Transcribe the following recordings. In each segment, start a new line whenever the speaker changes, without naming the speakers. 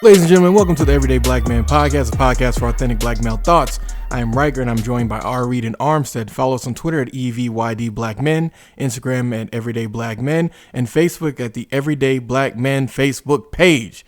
Ladies and gentlemen, welcome to the Everyday Black Man Podcast, a podcast for authentic black male thoughts. I am Riker and I'm joined by R. Reed and Armstead. Follow us on Twitter at EVYD Black Men, Instagram at Everyday Black Men, and Facebook at the Everyday Black Men Facebook page.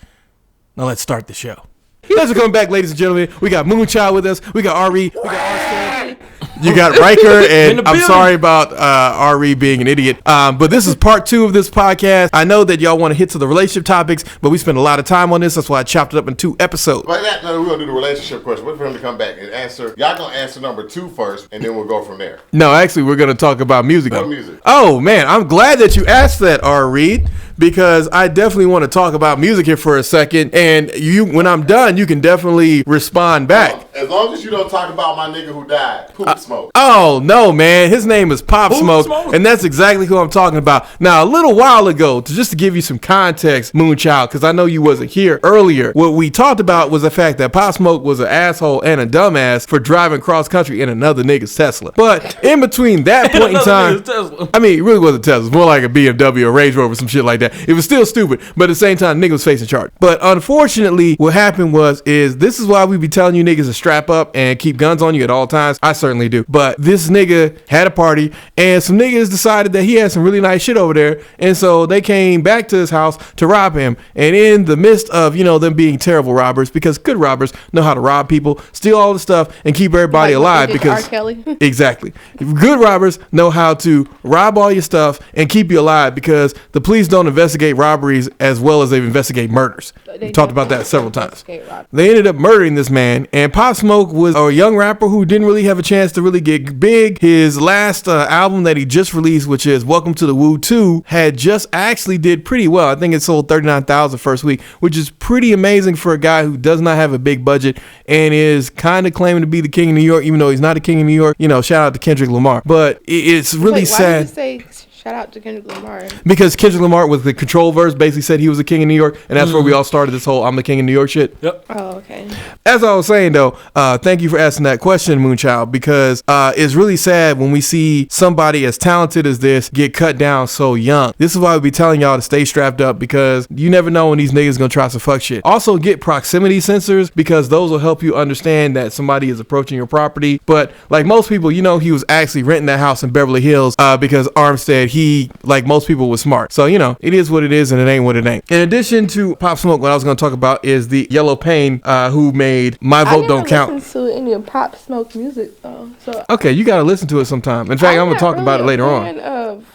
Now let's start the show. Thanks for coming back, ladies and gentlemen. We got Moonchild with us. We got R. Reed. We got Armstead. You got Riker, and I'm sorry about R.E. being an idiot. But this is part 2 of this podcast. I know that y'all want to hit to the relationship topics, but we spent a lot of time on this. That's why I chopped it up in 2 episodes.
But we're going to do the relationship question. Wait for him to come back and answer. Y'all going to answer number 2 first, and then we'll go from there.
No, actually, we're going to talk about music.
What music?
Oh, man. I'm glad that you asked that, R. Reed, because I definitely want to talk about music here for a second. And you, when I'm done, you can definitely respond back.
As long as you don't talk about my nigga who died, Popsmoke.
Oh, no, man. His name is Popsmoke, and that's exactly who I'm talking about. Now, a little while ago, just to give you some context, Moonchild, because I know you wasn't here earlier, what we talked about was the fact that Popsmoke was an asshole and a dumbass for driving cross country in another nigga's Tesla. But in between that point in time, I mean, it really wasn't Tesla. It was more like a BMW or Range Rover, some shit like that. It was still stupid, but at the same time, nigga was facing charge. But unfortunately, what happened is this is why we be telling you niggas to strap up and keep guns on you at all times. I certainly do. But this nigga had a party, and some niggas decided that he had some really nice shit over there, and so they came back to his house to rob him. And in the midst of, them being terrible robbers, because good robbers know how to rob people, steal all the stuff, and keep everybody alive. Because
R. Kelly.
Exactly. Good robbers know how to rob all your stuff and keep you alive, because the police don't investigate robberies as well as they investigate murders. We talked about that several times. They ended up murdering this man, and Pop Smoke was a young rapper who didn't really have a chance to really get big. His last album that he just released, which is Welcome to the Woo 2, had just actually did pretty well. I think it sold 39,000 first week, which is pretty amazing for a guy who does not have a big budget and is kind of claiming to be the king of New York, even though he's not the king of New York. Shout out to Kendrick Lamar. But it's really sad.
Why did you say shout out to Kendrick Lamar?
Because Kendrick Lamar with the Control verse basically said he was the king of New York, and that's where we all started this whole I'm the king of New York shit.
Yep. Oh, okay.
As I was saying, though, thank you for asking that question, Moonchild, because it's really sad when we see somebody as talented as this get cut down so young. This is why we be telling y'all to stay strapped up, because you never know when these niggas gonna try some fuck shit. Also, get proximity sensors, because those will help you understand that somebody is approaching your property. But like most people, he was actually renting that house in Beverly Hills because Armstead, he, like most people, was smart. So, it is what it is, and it ain't what it ain't. In addition to Pop Smoke, what I was going to talk about is the Yellowpain, who made My Vote Don't Count.
I never listened to any of Pop Smoke music, though. So
okay, you got to listen to it sometime. In fact, I'm going to talk about it later on.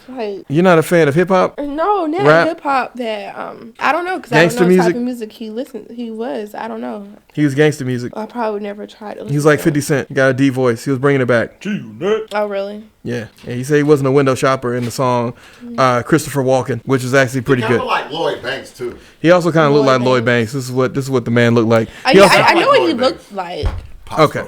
You're not a fan of hip hop?
No, not hip hop. That I don't know, because I don't know what type of music he was. I don't know.
He was gangster music.
I probably never tried to listen.
He was like 50 Cent. He got a deep voice. He was bringing it back.
Oh, really?
Yeah. He said he wasn't a window shopper in the song Christopher Walken, which is actually pretty good.
He like Lloyd Banks too.
He also kind of looked like Lloyd Banks. This is what the man looked like.
I know what he looked like.
Okay.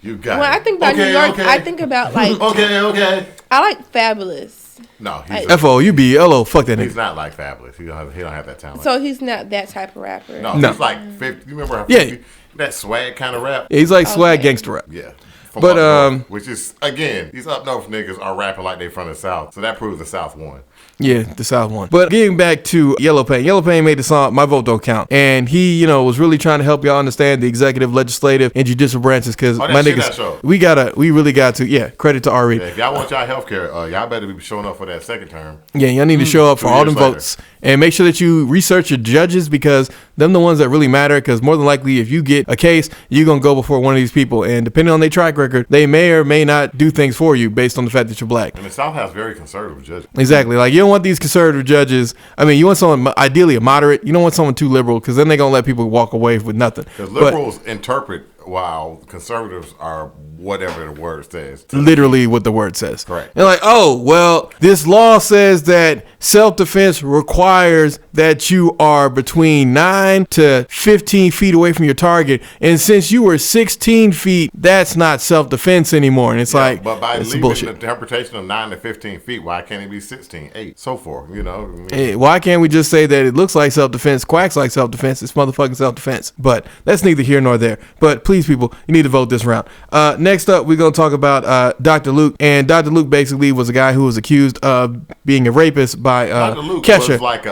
You got
when I think about New York, I think about like
okay.
I like Fabulous.
No, he's
F-O-U-B-L-O. Fuck that nigga.
He's not like Fabulous. He don't have that talent.
So he's not that type of rapper.
No. He's like 50. You remember how 50, that swag kind of rap?
Yeah, he's like swag gangster rap.
Yeah.
But
north, which is, again, these up north niggas are rapping like they from the South, so that proves the South won.
Yeah, the South won. But getting back to Yellowpain. Yellowpain made the song My Vote Don't Count, and he, was really trying to help y'all understand the executive, legislative, and judicial branches, because my niggas, we really got to, credit to Ari.
Yeah, if y'all want y'all healthcare, y'all better be showing up for that second term.
Yeah, y'all need to show up for all them votes, and make sure that you research your judges, because them the ones that really matter. Because more than likely, if you get a case, you're gonna go before one of these people, and depending on their track record, they may or may not do things for you based on the fact that you're black.
And the South has very conservative judges.
Exactly. Like, you don't want these conservative judges. I mean, you want someone ideally a moderate. You don't want someone too liberal, because then they're gonna let people walk away with nothing.
Because liberals interpret while conservatives are whatever the word says.
Literally what the word says.
Correct.
And like, oh, well, this law says that self-defense requires that you are between 9 to 15 feet away from your target. And since you were 16 feet, that's not self-defense anymore. And it's like,
but by
it's
leaving
bullshit.
the interpretation of 9 to 15 feet, why can't it be 16, 8, so forth? You know,
Why can't we just say that it looks like self-defense, quacks like self-defense, it's motherfucking self-defense? But that's neither here nor there. But please, people, you need to vote this round. Next up, we're going to talk about Dr. Luke. And Dr. Luke basically was a guy who was accused of being a rapist by
Dr. Luke
Kesha.
was like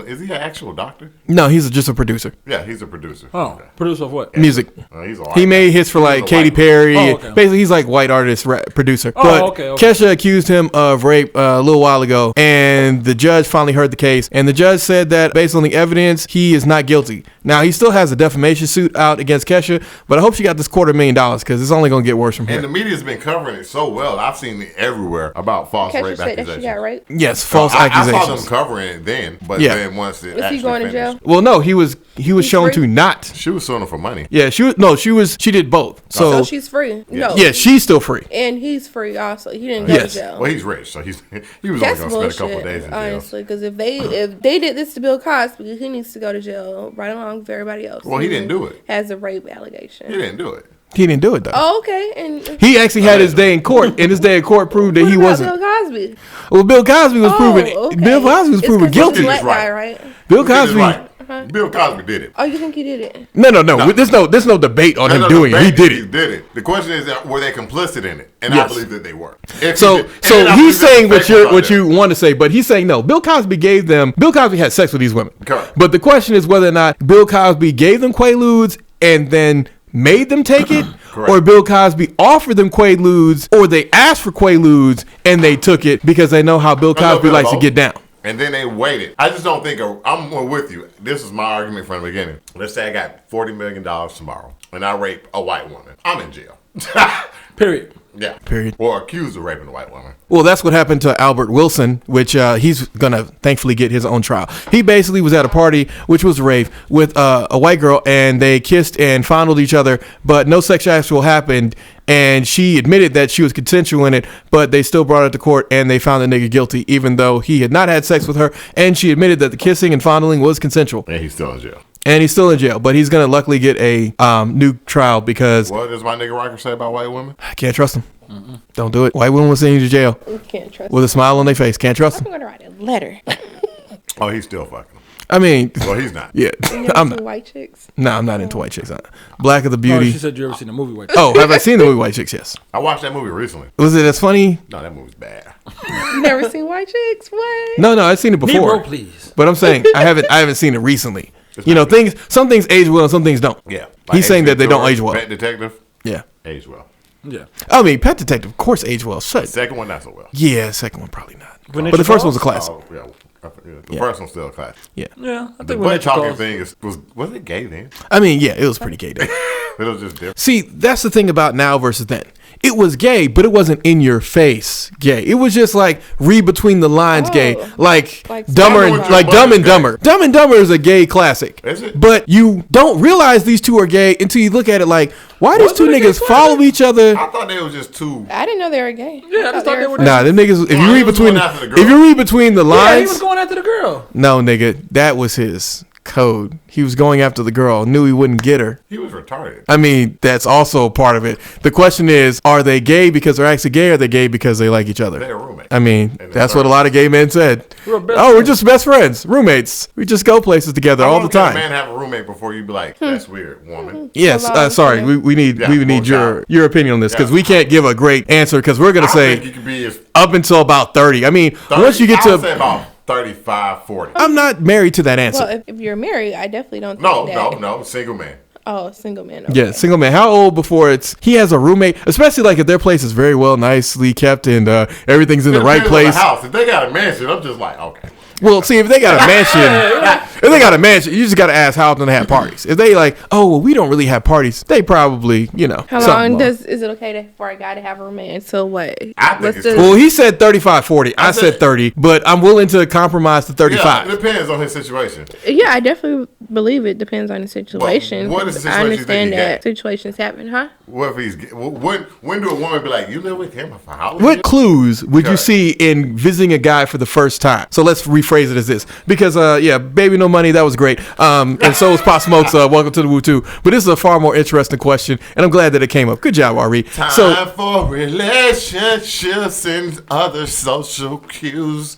is he an actual doctor?
No, he's just a producer.
Yeah, he's a producer.
Oh, okay. Producer of what?
Music.
He's a
He made hits for like Katy Perry.
Oh, okay.
Basically, he's like white artist producer.
Oh,
But
okay.
Kesha accused him of rape a little while ago, and the judge finally heard the case. And the judge said that based on the evidence, he is not guilty. Now, he still has a defamation suit out against Kesha, but I hope she got this $250,000 because it's only going to get worse from here.
And the media's been covering it so well. I've seen it everywhere about false
Kesha
rape
said
accusations.
that she got raped.
Yes, false
I
accusations.
saw them covering it then, but
Yeah.
then once it
Was
actually
he going to
finished,
jail?
Well, no, he was shown
free?
to not.
she was suing him for money.
Yeah, she did both.
So
So,
she's free. No.
yeah, she's still free.
And he's free also. He didn't go
Yes.
to jail.
Well, he's rich, so he was only
That's
going to spend a
bullshit,
couple of days in jail.
honestly. Because if they did this to Bill Cosby, he needs to go to jail right along with everybody else.
Well, he
who
didn't do it.
Has a rape allegation.
He didn't do it.
He didn't do it, though.
Oh, okay. And
He actually had his day in court, and his day in court proved that
what
he
about
wasn't.
Bill Cosby?
Well, Bill Cosby was proven.
okay.
Bill Cosby was
It's
proven
'cause he's a
guilty.
black
Right.
guy, right?
Bill
Look at this
Cosby.
right. Bill Cosby did it.
Oh, you think he did it?
No. There's no debate on him
No,
doing it. He did
He
it.
did it. The question is, were they complicit in it? And
Yes.
I believe that they were. If
So
he did- and then I
he's
believe that
saying
the
what
papers
you
out there.
want to say, but he's saying no. Bill Cosby had sex with these women.
Correct.
But the question is whether or not Bill Cosby gave them Quaaludes and then made them take it,
Correct.
or Bill Cosby offered them Quaaludes, or they asked for Quaaludes and they took it because they know how Bill Cosby likes to get down.
And then they waited. I just don't think I'm with you. This is my argument from the beginning. Let's say I got $40 million tomorrow and I rape a white woman. I'm in jail.
Period.
Yeah.
Period.
Or accused of raping a white woman.
Well, that's what happened to Albert Wilson, which he's going to thankfully get his own trial. He basically was at a party, which was rape, with a white girl, and they kissed and fondled each other, but no sexual happened, and she admitted that she was consensual in it, but they still brought her to court, and they found the nigga guilty, even though he had not had sex with her, and she admitted that the kissing and fondling was consensual.
And he's still in jail.
And he's still in jail, but he's going to luckily get a new trial because
What does my nigga Riker say about white women?
I can't trust him. Don't do it. White women will send you to jail
You can't trust
with a smile on their face. Can't trust
I'm
them.
going to write a letter.
Oh, he's still fucking him.
I mean,
Well, he's not.
yeah,
You never
I'm
seen
not.
white chicks?
No, I'm not into white chicks. Black of the
Oh,
Beauty.
she said you ever seen the movie? Wait.
Oh, have I seen the movie White Chicks? Yes.
I watched that movie recently.
Was it as funny?
No, that movie's bad.
You never seen white chicks? What?
No, I've seen it before.
Negro, please.
But I'm saying I haven't seen it recently. You know, some things age well and some things don't.
Yeah.
He's saying that they don't age well.
Pet Detective,
Yeah.
age well.
Yeah.
I mean, Pet Detective, of course, age well. Shut.
Second one, not so well.
Yeah, second one probably not.
When
But the
Nature
first one's a
Calls?
classic.
Oh, yeah. The first one's still a classic.
Yeah.
Yeah. I
The
think when
butt
Nature
talking
Calls.
thing was it gay then?
I mean, yeah, it was pretty gay. Then.
It was just different.
See, that's the thing about now versus then. It was gay, but it wasn't in your face gay. It was just like read between the lines gay, like Dumber and like Dumb and Dumber. Dumb and Dumber is a gay classic.
Is it?
But you don't realize these two are gay until you look at it like, why does
Was
two
it a gay
niggas follow
classic?
each other?
I thought they was just two.
I didn't know they were gay.
Yeah, I just thought they were.
Nah, them niggas. If
No,
you
he
read
was
between,
going after the girl.
if you read between the
Yeah, he
lines,
was going after the girl.
no, nigga, that was his code. He was going after the girl. Knew he wouldn't get her.
He was retarded.
I mean, that's also part of it. The question is, are they gay because they're actually gay, or are they gay because they like each other?
They're roommates.
I mean,
And
that's
they're
what a lot of gay men said.
We're best
We're
friends.
just best friends, roommates. We just go places together all the
Can a
time.
man have a roommate before you be like, that's weird, woman?
Yes,
Hello,
sorry.
okay.
We need
Yeah,
your
Moonchild.
opinion on this because
Yeah.
we can't give a great answer because we're gonna
I
say
think you could be as
up until about 30. I mean,
30,
once you get
I would say
to,
about 35, 40.
I'm not married to that answer.
Well, if you're married, I definitely don't think that.
No, single man.
Oh, single man.
Yeah, single man. How old before he has a roommate? Especially like if their place is very well, nicely kept, and everything's in the right
Depends on
place.
the house. If they got a mansion, I'm just like, okay.
Well, see, if they got a mansion, If they got a mansion, you just got to ask how often they have parties. If they like, oh, well, we don't really have parties, they probably,
How long is it okay for a guy to have a roommate until what?
I think
well, he said 35, 40. I said 30, but I'm willing to compromise to 35.
Yeah, it depends on his situation.
Yeah, I definitely believe it depends on the situation.
What is the situation?
I understand that situations happen, huh?
What if he's when do a woman be like, you live with him for how long?
What clues would you see in visiting a guy for the first time? So let's rephrase it as this, because Baby No Money, that was great, and so was Popsmoke's Welcome to the Woo Too. But this is a far more interesting question, and I'm glad that it came up. Good job, Ari.
Time for relationships and other social cues.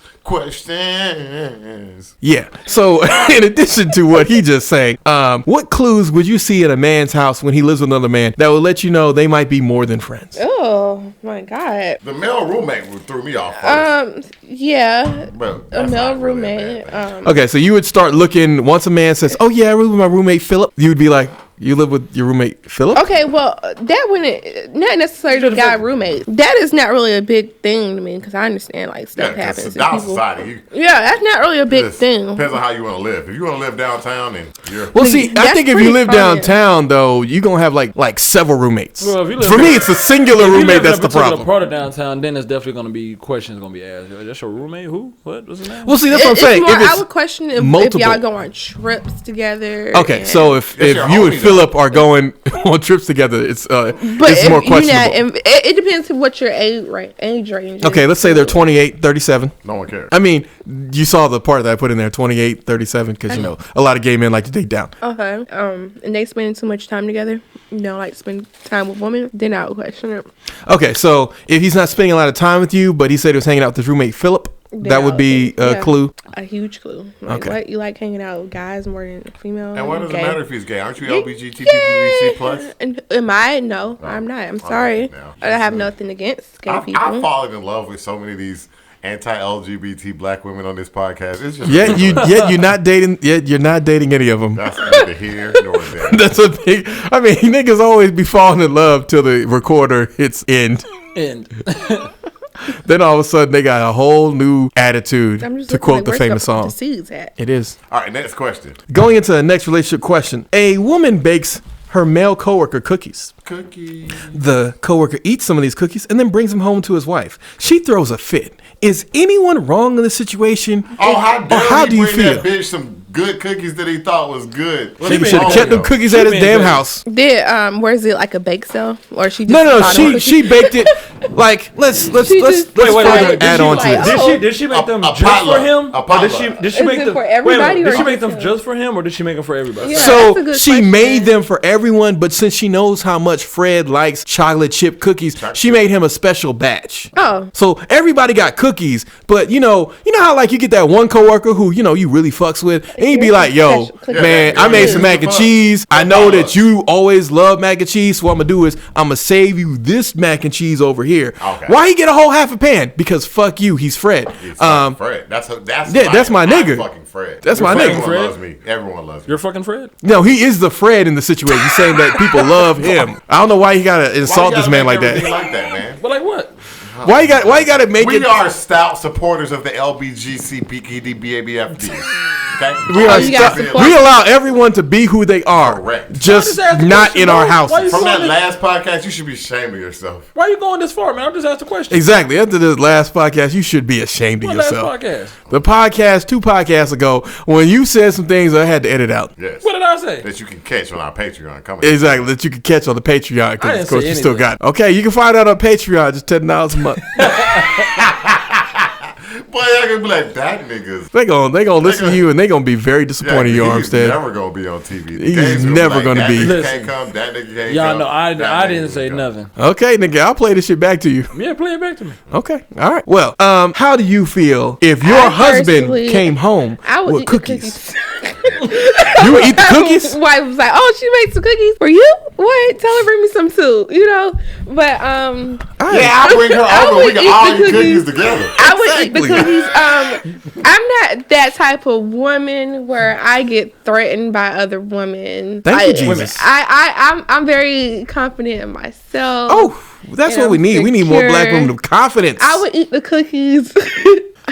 Questions.
Yeah. So, in addition to what he just saying, what clues would you see in a man's house when he lives with another man that would let you know they might be more than friends?
Oh my God.
The male roommate threw me off first.
Yeah.
But
A male
not really
roommate.
bad thing.
Okay, so you would start looking once a man says, "Oh yeah, I live with my roommate Philip." You would be like, "You live with your roommate Philip?"
Okay, well, that wouldn't not necessarily the guy roommate. That is not really a big thing to me because I understand like stuff happens.
It's down society.
Yeah, that's not really a big thing.
Depends on how you want to live. If you want to live downtown, then you're.
Well, see, I
That's
think if
pretty
you live
common.
downtown, though, you're going to have like several roommates.
Well, if you live
For me, it's a singular
If you
roommate
live in
that's
a
the
particular
problem.
part of downtown, then there's definitely going to be questions going to be asked. That's your roommate? Who? What's his name?
Well, see, that's what I'm
It's
saying.
more,
If it's
I would question if
multiple.
y'all go on trips together.
Okay,
and-
so if
your
you and
homie,
Philip are going on trips together, it's
but
it's more
if you're not,
questionable.
it depends on what your age range.
Okay, let's say they're 28, 37.
No one cares.
I mean, you saw the part that I put in there, 28, 37, because, a lot of gay men like to date down.
Okay. And they spending too much time together. Like spend time with women. Then I would question it.
Okay, so if he's not spending a lot of time with you, but he said he was hanging out with his roommate Philip, that would be a clue.
A huge clue. Like,
Okay.
what? You like hanging out with guys more than female?
And what does it
Gay?
matter if he's gay? Aren't you LGBTQC plus?
And am I? No, I'm not. I'm sorry.
now.
I have nothing against gay people.
I've fallen in love with so many of these anti-LGBT black women on this podcast. It's just
You're not dating any of them.
that's neither here nor there.
That's a big. I mean, niggas always be falling in love till the recorder hits end. Then all of a sudden they got a whole new attitude,
I'm just
to
looking
quote
like,
the
where's
famous
the
song.
seeds at?
It is.
All right, next question.
Going into the next relationship question. A woman bakes her male coworker cookies.
Cookie.
The coworker eats some of these cookies and then brings them home to his wife. She throws a fit. Is anyone wrong in this situation?
Oh, how dare
how
he
do you
bring
feel?
that bitch some good cookies that he thought was good?
Nigga should have kept them cookies at his damn house.
Did where's it like a bake sale or she just
No,
bought them
she baked it. Like let's further add on to
like,
this.
oh.
Did she make them
a
just
potluck.
for him?
A
Or
potluck.
did she
Is
make
it
them
for everybody
Did
or
she make
just
them just for him, or did she make them for everybody?
Yeah.
So
that's a good
she
question.
made them for everyone, but since she knows how much Fred likes chocolate chip cookies, she made him a special batch.
Oh.
So everybody got cookies, but you know how like you get that one coworker who you really fucks with, and he'd be like, "Yo,
Yeah,
man,
yeah,
I made
yeah.
some mac and cheese. I know that you always love mac and cheese, so what I'm gonna do is I'm gonna save you this mac and cheese over here."
Okay.
Why he get a whole half a pan? Because fuck you, he's Fred.
He's fucking Fred. That's
my nigga.
I'm fucking Fred.
That's my
Everyone
nigga.
Fred.
loves me. Everyone loves me.
You're fucking Fred.
No, he is the Fred in the situation. He's saying that people love him. I don't know why he gotta insult this man like
Everything
that.
like that, man.
But like what?
Why you gotta make
We
it?
are stout supporters of the LBGCBKDBABFD. Okay?
We are.
you gotta support-
We allow everyone to be who they are.
Correct.
Just
I'm just asking
not
question,
in our
bro.
houses.
Why you
From that
going
last podcast, you should be ashamed of yourself.
Why are you going this far, man? I'm just asking a question.
Exactly. After this last podcast, you should be ashamed of
What last
yourself.
podcast?
The podcast 2 podcasts ago, when you said some things I had to edit out.
Yes.
What did I say?
That you can catch on our Patreon. Coming.
Exactly, that you can catch on the Patreon,
I
because
didn't
of course
say
you still
anything.
got it. Okay, you can find out on Patreon, just $10 a month.
Boy, I can be like, that nigga's.
they gonna listen to you and they gonna be very disappointed in you,
he's
Armstead.
never gonna be on TV. The
He's
gays gonna
never
like,
gonna
that
be.
nigga
Listen.
can't come. That nigga can't
Y'all
come.
know I
that
didn't
nigga
say
can
nothing.
Okay, nigga, I'll play this shit back to you.
Yeah, play it back to me.
Okay, all right. Well, how do you feel if your
I
husband
personally-
came home
I would
with
eat
cookies?
The
You would eat the cookies?
Wife was like, "Oh, she made some cookies for you. What? Tell her bring me some too. You know." But
Yeah, I'll bring her
I
over.
would
We can
eat
all
the
eat cookies
cookies.
together.
I would eat the
Exactly.
cookies. I'm not that type of woman where I get threatened by other women.
Thank you, Jesus.
I'm very confident in myself.
Oh, that's
And
what we
I'm
need. We need more black
secure.
women with confidence.
I would eat the cookies.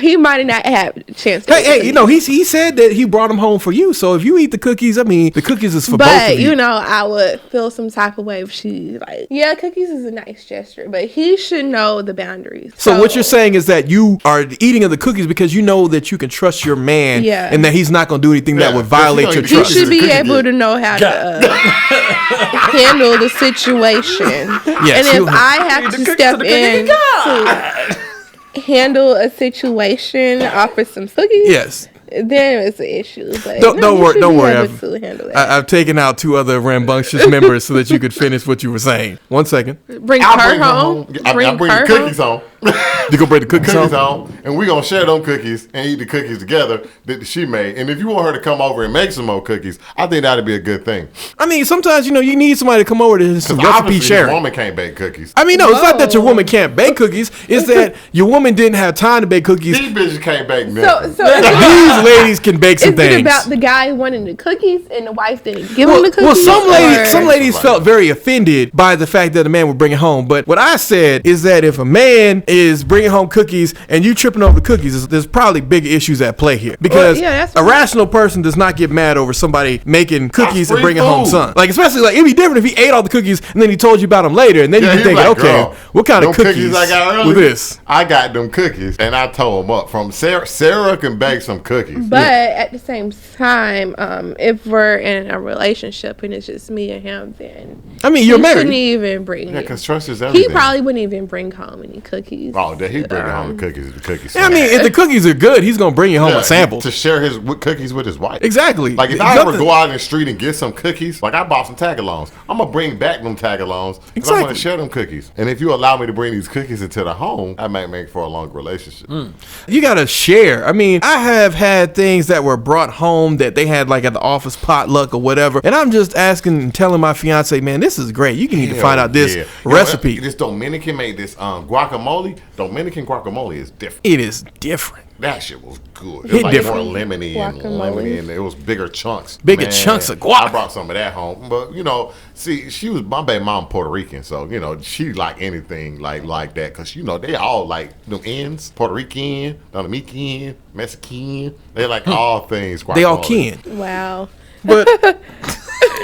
he might not have a chance. To
Hey, he said that he brought them home for you. So if you eat the cookies, I mean, the cookies is for both
But
of you.
I would feel some type of way if she yeah, cookies is a nice gesture, but he should know the boundaries.
So what you're saying is that you are eating of the cookies because you know that you can trust your man, and that he's not going to do anything that would violate your
he
trust.
should be able to know how to handle the situation.
Yes,
and if I have to step in to handle a situation, offer some cookies,
yes.
then it's an issue. But
Don't worry.
Handle
I've taken out 2 other rambunctious members so that you could finish what you were saying. 1 second.
Bring her home.
I'll bring the cookies home.
You gonna bring the cookies home?
And we're gonna share them cookies and eat the cookies together that she made. And if you want her to come over and make some more cookies, I think that'd be a good thing.
I mean, sometimes you need somebody to come over to some recipe
obviously
sharing.
Your woman can't bake cookies.
I mean, no, it's not that your woman can't bake cookies. It's that your woman didn't have time to bake cookies.
These bitches can't bake nothing.
So
These ladies can bake some
is
things.
it about the guy wanting the cookies and the wife didn't give him the cookies?
Well, some ladies felt very offended by the fact that the man would bring it home. But what I said is that if a man is bringing home cookies and you tripping over the cookies, there's probably big issues at play here. Because a rational person does not get mad over somebody making cookies and bringing home son. Like, especially, it'd be different if he ate all the cookies and then he told you about them later. And then you can think, okay, what kind of cookies
I got earlier
with this?
I got them cookies and I told them up from Sarah can bake some cookies.
But at the same time, if we're in a relationship and it's just me and him, then
I mean, you're married.
Shouldn't even bring.
Yeah, because trust is everything.
He probably wouldn't even bring home any cookies.
Oh, he'd bring home the cookies. The cookies.
Yeah, I mean, if the cookies are good, he's gonna bring you home a sample
to share his cookies with his wife.
Exactly.
Like if I ever go out in the street and get some cookies, like I bought some tagalongs, I'm gonna bring back them tagalongs. Exactly. I'm gonna share them cookies. And if you allow me to bring these cookies into the home, that might make for a long relationship.
You gotta share. I mean, I have had things that were brought home that they had like at the office potluck or whatever, and I'm just asking and telling my fiance, man, this is great. You need to find out this recipe.
This Dominican made this guacamole. Dominican guacamole is different.
It is different.
That shit was good. It was like
different.
more lemony and it was bigger chunks.
Bigger chunks of guac.
I brought some of that home. But, see, she was my baby mom Puerto Rican. So, she like anything like that. Because, they all like them ends. Puerto Rican, Dominican, Mexican. They like all things guacamole.
They all can.
Wow.
But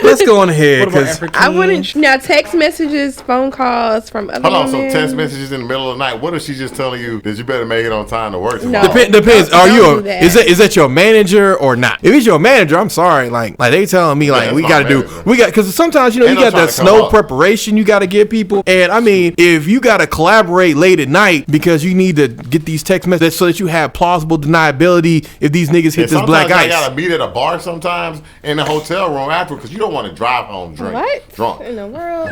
let's go on ahead. Because
I wouldn't. Now, text messages, phone calls from other women.
So text messages in the middle of the night. What if she's just telling you that you better make it on time to work tomorrow?
No.
Depends.
Don't do that.
Is that your manager or not? If it's your manager, I'm sorry. Like they telling me we got to because sometimes you got that snow preparation you got to give people. And I mean, if you got to collaborate late at night because you need to get these text messages so that you have plausible deniability if these niggas hit this black ice.
I gotta meet at a bar sometimes in the hotel room after because you don't want to drive home drunk.
In the world?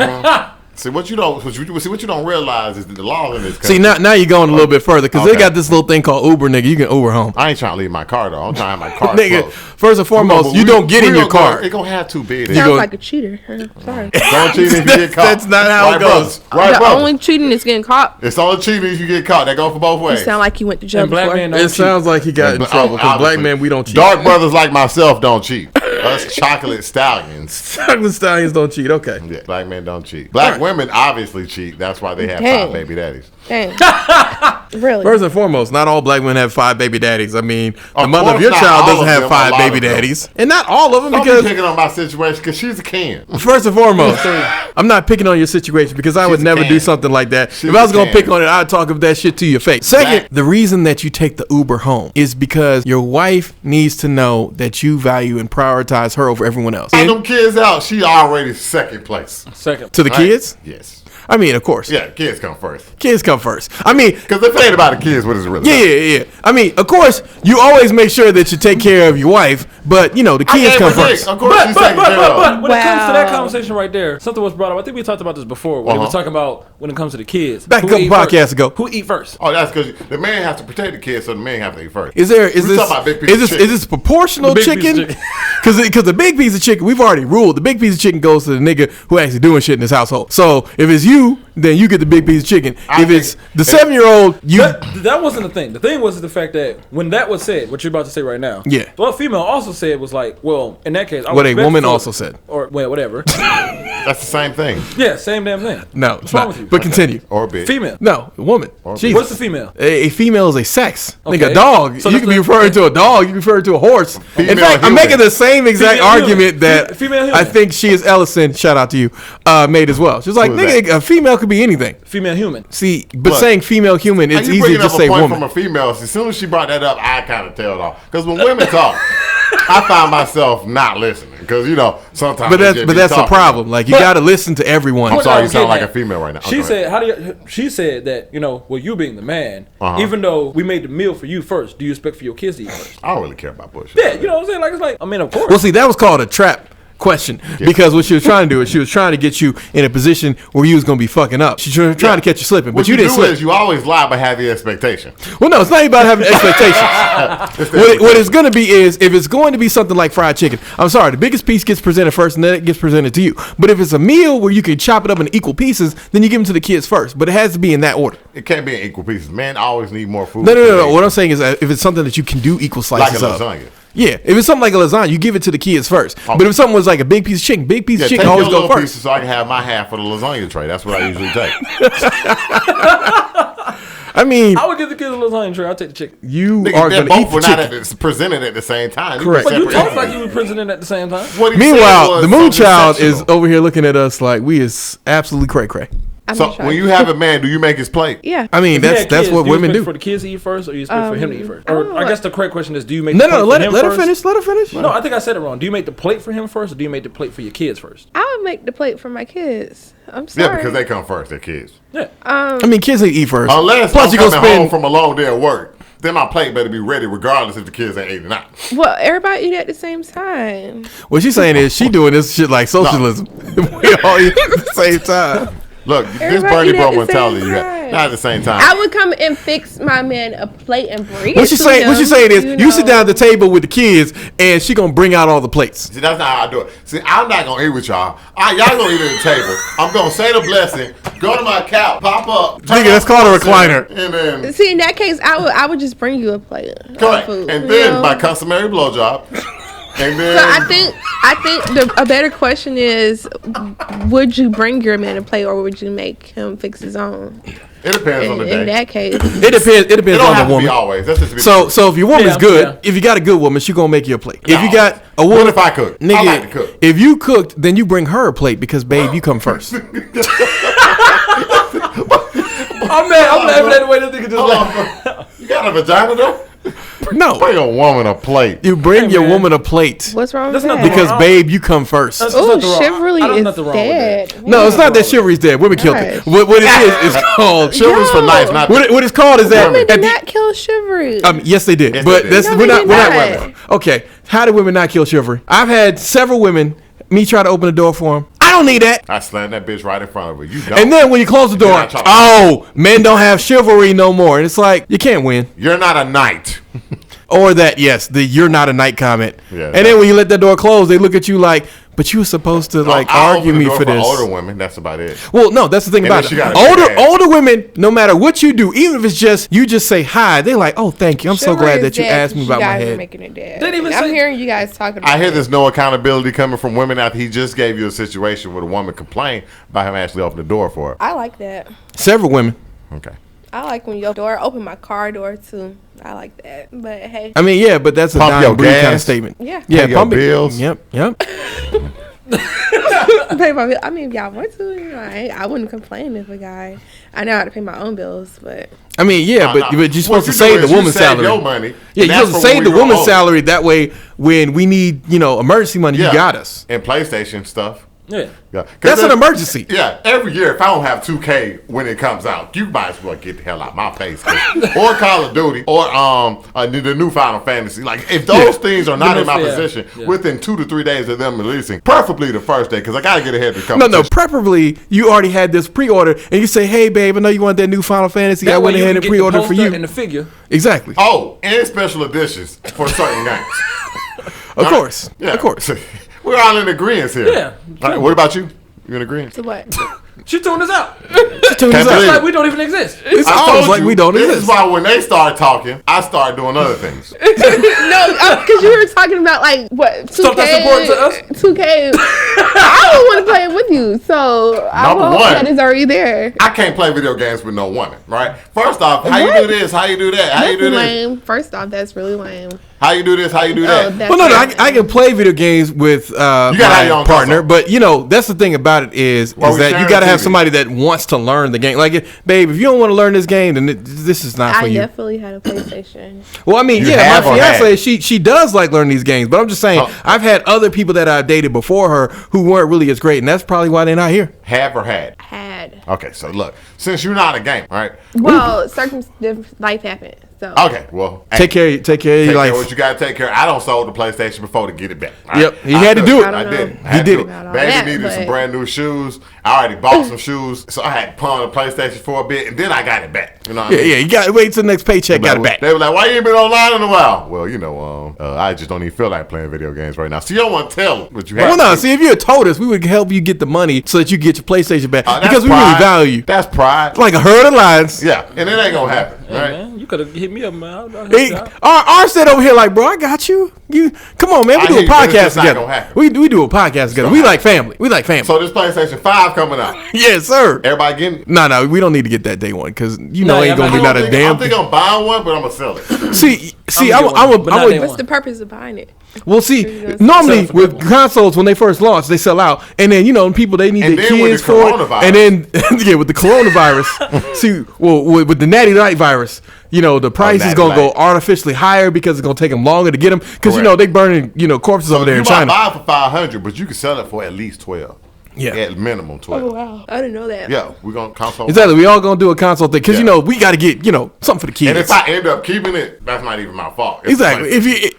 See what you don't realize is that the law in this country.
See now you're going a little bit further because they got this little thing called Uber, nigga. You can Uber home.
I ain't trying to leave my car though. I'm trying to have my car.
Nigga,
closed.
first and foremost, you don't get in your car.
It gonna have to be.
Sounds like a cheater. Sorry.
Don't cheat if you get caught.
That's not how it goes.
The only cheating is getting caught.
It's only cheating if you get caught. They go for both ways.
You sound like you went to jail before.
It sounds like he got in trouble because black men, we don't cheat.
Dark brothers like myself don't cheat. Us chocolate stallions.
Chocolate stallions don't cheat. Okay.
Yeah, black men don't cheat. Black women obviously cheat. That's why they have 5 baby daddies.
Dang. Really?
First and foremost, not all black women have 5 baby daddies. I mean, the mother of your child doesn't have 5 baby daddies. And not all of them
because... Don't be picking on my situation because she's a can.
First and foremost, I'm not picking on your situation because I would never do something like that. If I was going to pick on it, I'd talk of that shit to your face. Second, the reason that you take the Uber home is because your wife needs to know that you value and prioritize her over everyone else.
Get them kids out. She already second place.
To the kids?
Yes.
I mean, of course.
Yeah, kids come first.
Kids come first. I mean,
because if it ain't about the kids, what is it really about?
Yeah. I mean, of course, you always make sure that you take care of your wife, but the kids come first.
Of course,
but when it comes to that conversation right there, something was brought up. I think we talked about this before. When we were talking about when it comes to the kids.
Back a couple podcasts ago.
Who eat first?
Oh, that's because the man has to protect the kids, so the man have to eat first.
Is this proportional chicken? Because the big piece of chicken, we've already ruled. The big piece of chicken goes to the nigga who actually doing shit in his household. So if it's you, then you get the big piece of chicken. If it's the 7-year-old, you
that wasn't the thing. The thing was the fact that when that was said, what you're about to say right now.
Yeah.
What female also said was like, well, in that case,
what a woman also said,
or well, whatever.
That's the same thing.
Yeah, same damn thing.
No,
What's
it's
wrong
not.
with you?
But continue.
Or a bitch.
Female.
No, a woman. Jesus.
What's the female?
A female is a sex. Like
Okay.
a dog.
So
You
that's
can be
the-
referring to a dog. You can refer to a horse.
Female
In fact, I'm
human.
making the same exact
Female human.
argument that
Female human.
I think she is Ellison. Shout out to you. Made as well. She's like,
Who is
nigga, a female could be anything.
Female human.
See, but
Look,
saying female human, it's
you
easy to
bringing
just
up a
say
point
woman.
from a female. As soon as she brought that up, I kind of tailed off. Because when women talk, I find myself not listening. Because, sometimes
But
they
that's
just
but
be
that's the
talking.
problem. Like you
But-
got to listen to everyone.
I'm sorry, you
was
sound
getting
like
at-
a female right now.
She
Go
said,
ahead.
She said that you being the man,
Uh-huh.
even though we made the meal for you first, do you expect for your kids to eat first?
I don't really care about bullshit.
Yeah, you know what I'm saying? Like it's like, I mean, of course.
Well, see, that was called a trap question because what she was trying to do is she was trying to get you in a position where you was going to be fucking up. She's trying to catch you slipping, but
What
you didn't
do
slip.
is you always lie but have the expectation.
Well, no, it's not about having expectations. What it's going to be is if it's going to be something like fried chicken, I'm sorry, the biggest piece gets presented first and then it gets presented to you. But if it's a meal where you can chop it up in equal pieces, then you give them to the kids first. But it has to be in that order.
It can't be in equal pieces. Men always need more food.
No. What I'm saying is that if it's something that you can do equal
like a
slices of.
lasagna.
Yeah, if it's something like a lasagna, you give it to the kids first.
Oh.
But if something was like a big piece of chicken,
Yeah, take
chicken
your
always go
little
first.
pieces so I can have my half of the lasagna tray. That's what I usually take.
I mean,
I would give the kids a lasagna tray. I'll take the chicken.
you
Nigga,
are
they
going to eat
both were
the
not
chicken.
presented at the same time. You
Correct.
were
But you
separate
talk like
entities.
you were presenting at the same time.
What he
Meanwhile,
said
the
was
Moonchild
something
is
sexual.
over here looking at us like we is absolutely cray cray.
I'm
So
not sure.
when you have a man, do you make his plate?
Yeah.
I mean,
If you
that's
had
that's
kids,
what
do you
women
expect
do.
for the kids to eat first, or you expect for him to eat first?
I
Or
don't
I
know.
guess the correct question is, do you make
No,
the plate
no,
for him
let her
first?
finish. Let her finish.
No, I think I said it wrong. Do you make the plate for him first, or do you make the plate for your kids first?
I would make the plate for my kids. I'm sorry.
Yeah, because they come first. They're kids.
Yeah.
I mean, kids need to eat first.
Unless
Plus,
I'm
you gonna
coming home
spend.
from a long day of work, then my plate better be ready regardless if the kids ain't eating or not.
Well, everybody eat at the same time.
What she's saying is she doing this shit like socialism. We all eat at the same time.
Look, this
Everybody
Bernie
eat at
bro
the
mentality
same
you got.
time.
Not at the same time.
I would come and fix my man a plate and bring
What
it
she
to
saying?
him,
What she saying is you
know.
sit down at the table with the kids and she gonna bring out all the plates.
See, that's not how I do it. See, I'm not gonna eat with y'all. Y'all gonna eat at the table. I'm gonna say the blessing, go to my couch, pop up. turn
Nigga, that's
on
called a
the center,
recliner.
And then
See, in that case, I would just bring you a plate of
correct.
food.
And
you
then
know?
my customary blowjob. And then
So I think a better question is, would you bring your man a plate or would you make him fix his own?
it depends on the
In
day.
that case,
It depends. It
It
depends
don't
on
have
the
to be
woman.
always. That's just to be
So if your woman's
Yeah,
good,
yeah.
if you got a good woman, she gonna make you a plate. If
No.
you got a woman,
What if I cook?
Nigga,
I like to cook.
if you cooked, then you bring her a plate because babe, you come first.
I'm laughing at the way this nigga just
Hold
like.
on, bro. You got a vagina though?
No,
Bring a woman a plate.
you bring
Hey,
your
man.
woman a plate
what's wrong
That's
with
not
that?
the
because
wrong-
babe, you come first.
That's
Oh,
nothing wrong.
chivalry
I don't
is
nothing wrong with that.
dead.
No, it's not that chivalry's dead. Women killed it.
Gosh.
What it is called
Chivalry's for
No.
nice, not
what it's called is that
Women
at
did
the-
not kill chivalry.
yes, they did.
Yes,
But
they did.
that's
No,
we're
they
not.
did
We're not.
not.
Okay, how do women not kill chivalry? I've had several women me try to open the door for them. I don't need that.
I slammed that bitch right in front of her. You don't.
And then when you close the door,
You're not talking-
oh, men don't have chivalry no more. And it's like you can't win.
You're not a knight.
Or that, yes, the "you're not a knight" comment.
Yeah.
And then when you let that door close, they look at you like, "But you were supposed to like
I'll
argue
open the
me
door
for this."
older women, that's about it.
Well, no, that's the thing
And
about
then she
it.
got a big ass.
Older women, no matter what you do, even if it's just you just say hi, they're like, "Oh, thank you. I'm so
Chivalry
glad
is
that you
dead
asked me
'cause
about
you
my
guys are
head."
making it dead.
Didn't even
I'm
say-
hearing you guys talking about
I hear
it.
there's no accountability coming from women after he just gave you a situation where a woman complained about him actually opening the door for her.
I like that.
Several women.
Okay.
I like when your door open my car door too. I like that. But hey,
I mean, yeah, but that's a
Pump
dying
your
breed kind of
gas.
statement.
Yeah.
Yeah,
Pay your
pump it.
bills.
Yep, yep.
pay my bill. I mean, if y'all want to, you know, I wouldn't complain if a guy. I know how to pay my own bills, but
I mean, yeah,
Nah,
but,
nah.
but you're
What
supposed to
you
save
do
the
is you
woman's
save
salary.
your money,
Yeah,
and
you're
that's
supposed to
for
save
when
the
we grow
woman's
older.
salary. That way, when we need, emergency money, you got us.
And PlayStation stuff.
Yeah.
Yeah. 'Cause
That's an
if-
emergency.
Yeah, every year if I don't have 2K when it comes out, you might as well get the hell out of my face. Or Call of Duty, or the new Final Fantasy. Like if those things are not in my
Yeah.
position
Yeah.
within 2 to 3 days of them releasing, preferably the first day, because I gotta get ahead of the
No,
competition.
no. Preferably, you already had this pre-order, and you say, "Hey, babe, I know you want that new Final Fantasy. I
That way
went
you
ahead
can
and
get the
pre-ordered for
poster
you."
and the figure.
Exactly.
Oh, and special editions for certain games.
Of course.
Yeah.
Of course.
We're all in agreement here.
Yeah,
All right, what about you? You in agreement?
So what?
She tuned us out.
She tuned us
Can't
out.
believe
It's
it.
like we don't even exist.
It's
I
almost
told
like
you,
we don't
this
exist.
is why when they start talking, I start doing other things.
No, because you were talking about like what 2K,
Stuff that's important to us?
2K. I don't want to play it with you, so I
Number
hope
one.
that is already there.
I can't play video games with no woman, right? First off, how you do this? How you do that? How you
That's
do this?
lame. First off, that's really lame.
How you do this? How you do
Oh,
that?
that's
Well, no,
lame.
I can play video games with
have
my
your own
partner,
console.
but you know that's the thing about it is
Well, we
that
share
you
a
got to have
TV.
somebody that wants to learn the game. Like, babe, if you don't want to learn this game, then this is not for
I
you.
definitely had a PlayStation.
Well, I mean,
You
yeah,
have
my
or
fiance,
had?
she does like learning these games, but I'm just saying,
Oh.
I've had other people that I've dated before her who weren't really as great, and that's probably why they're not here.
Have or had?
Had.
Okay, so look, since you're not a gamer, right?
Well, life happened. So
Okay, well,
Take care of your
Take care of
life.
what you gotta take care of. I don't sold the PlayStation before to get it back. All right?
Yep, he had to do it.
I
I
did.
don't
I
know
had
He
to
did
do
it.
about all
Baby
that,
needed some
but-
brand new shoes. I already bought some shoes, so I had to pawn the PlayStation for a bit, and then I got it back. You know what I
Yeah,
mean?
yeah, you got to wait till the next paycheck, got it back.
They were like, "Why you ain't been online in a while?" Well, you know, I just don't even feel like playing video games right now. So you don't want to tell what you have.
Well, no,
to.
see, if you had told us, we would help you get the money so that you get your PlayStation back
That's
because we really
pride.
value you.
That's pride.
Like a herd of lions.
Yeah, and it ain't gonna happen,
Hey,
right?
man, you could have hit me up, man. I'll hit
Hey,
you out.
our said over here, like, bro, I got you. You come on, man. We
I
do
hear
a
you, but it's
podcast
just not
together.
gonna happen.
We do a podcast together.
gonna
We
happen.
like family. We like family.
So this PlayStation 5 coming out.
Yes, sir.
Everybody getting it?
No, we don't need to get that day one because you know
No,
ain't
yeah,
gonna
I'm
be not a
I'm
damn.
thinking I'm buying one, but I'm gonna sell it.
See,
I'm gonna get one, but not day
I'm
what's
one.
the purpose of buying it?
well, see,
gonna
normally
sell it for
with
people.
consoles when they first launch, they sell out, and then you know people they need
And
their
then with
kids
the
for it,
coronavirus.
and then yeah, with the coronavirus, see, well, with the natty light virus, you know the price is
Natty
gonna go
Light.
artificially higher because it's gonna take them longer to get them because you
Correct.
know they burning corpses over there
you
in
might
China.
buy it for 500, but you can sell it for at least 12.
Yeah.
At minimum 12.
Oh wow, I didn't know that.
Yeah, we're gonna console.
Exactly, we all gonna do a console thing because
Yeah.
you know we got to get something for the kids.
And if I end up keeping it, that's not even my fault. It's
Exactly.
the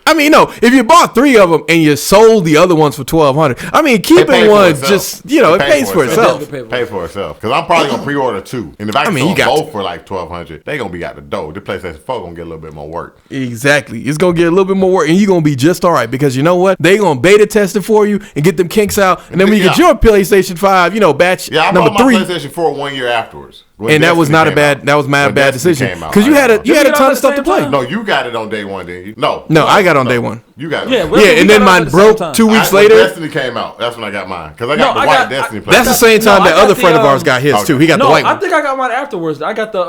If you bought 3 of them and you sold the other ones for $1,200, I mean,
It
keeping
pays for
one
itself.
just it pays for itself.
It
Pay for itself. Because I'm probably gonna pre-order 2, and if I can
mean, you
sell
got
both
to.
for like $1,200, they gonna be out the door. The PlayStation 4 gonna get a little bit more work.
Exactly. It's gonna get a little bit more work, and you're gonna be just all right because you know what? They gonna beta test it for you and get them kinks out, and then when you get
Yeah.
your PlayStation 5, batch
Yeah, I
number
bought my
3.
PlayStation 4 1 year afterwards. When
And that was
Destiny
not a
came
bad.
out.
That was not a
When
bad
Destiny
decision
came out,
because you
I
had a
know.
you had a
Did we
ton
get
of stuff to
out at the
play.
same
No, you got it on day one, didn't you? No.
No, I got on day one.
You got it.
Yeah,
on
we-
Yeah,
we
and
got
then
ours at
mine
the same
broke
time.
2 weeks
When
later.
Destiny came out. That's when I got mine because I got
No,
the
I
white
got-
Destiny.
That's the
PlayStation.
same time
No,
that
I got
other
the,
friend of ours got his
okay.
too. He got the
No,
white
I
one.
think I got mine afterwards. I got the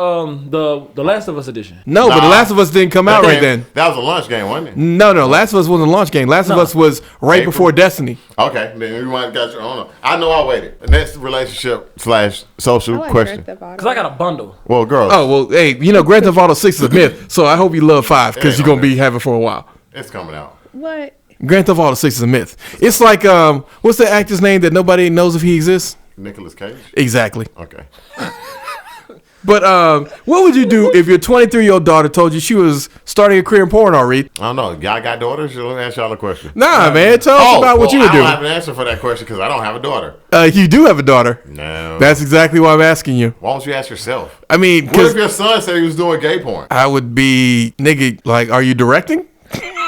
Last of Us edition.
No, but The
Nah.
Last of Us didn't come out
That
right
game-
then.
That was a launch game, wasn't it?
No, Last of Us wasn't a launch game. Last of
No.
Us was right
April.
before Destiny.
Okay, then you might have got your own. I know I waited. The next relationship / social
I like
question.
Grand Theft Auto.
Because I got a bundle.
Well, girls,
Oh well, hey, Grand Theft Auto 6 is a myth, so I hope you love 5 because
Yeah,
you're gonna
okay.
be having for a while.
it's coming out.
What?
Grand Theft Auto 6 is a myth. It's like what's the actor's name that nobody knows if he exists?
Nicolas Cage.
Exactly.
Okay.
But what would you do if your 23-year-old daughter told you she was starting a career in porn already?
I don't know. Y'all got daughters? Let me ask y'all a question.
Nah, man, tell us about what you would
I
do.
don't have an answer for that question because I don't have a daughter.
You do have a daughter.
No.
That's exactly why I'm asking you.
Why don't you ask yourself?
I mean,
What if
because
your son said he was doing gay porn?
I would be nigga. Like, are you directing?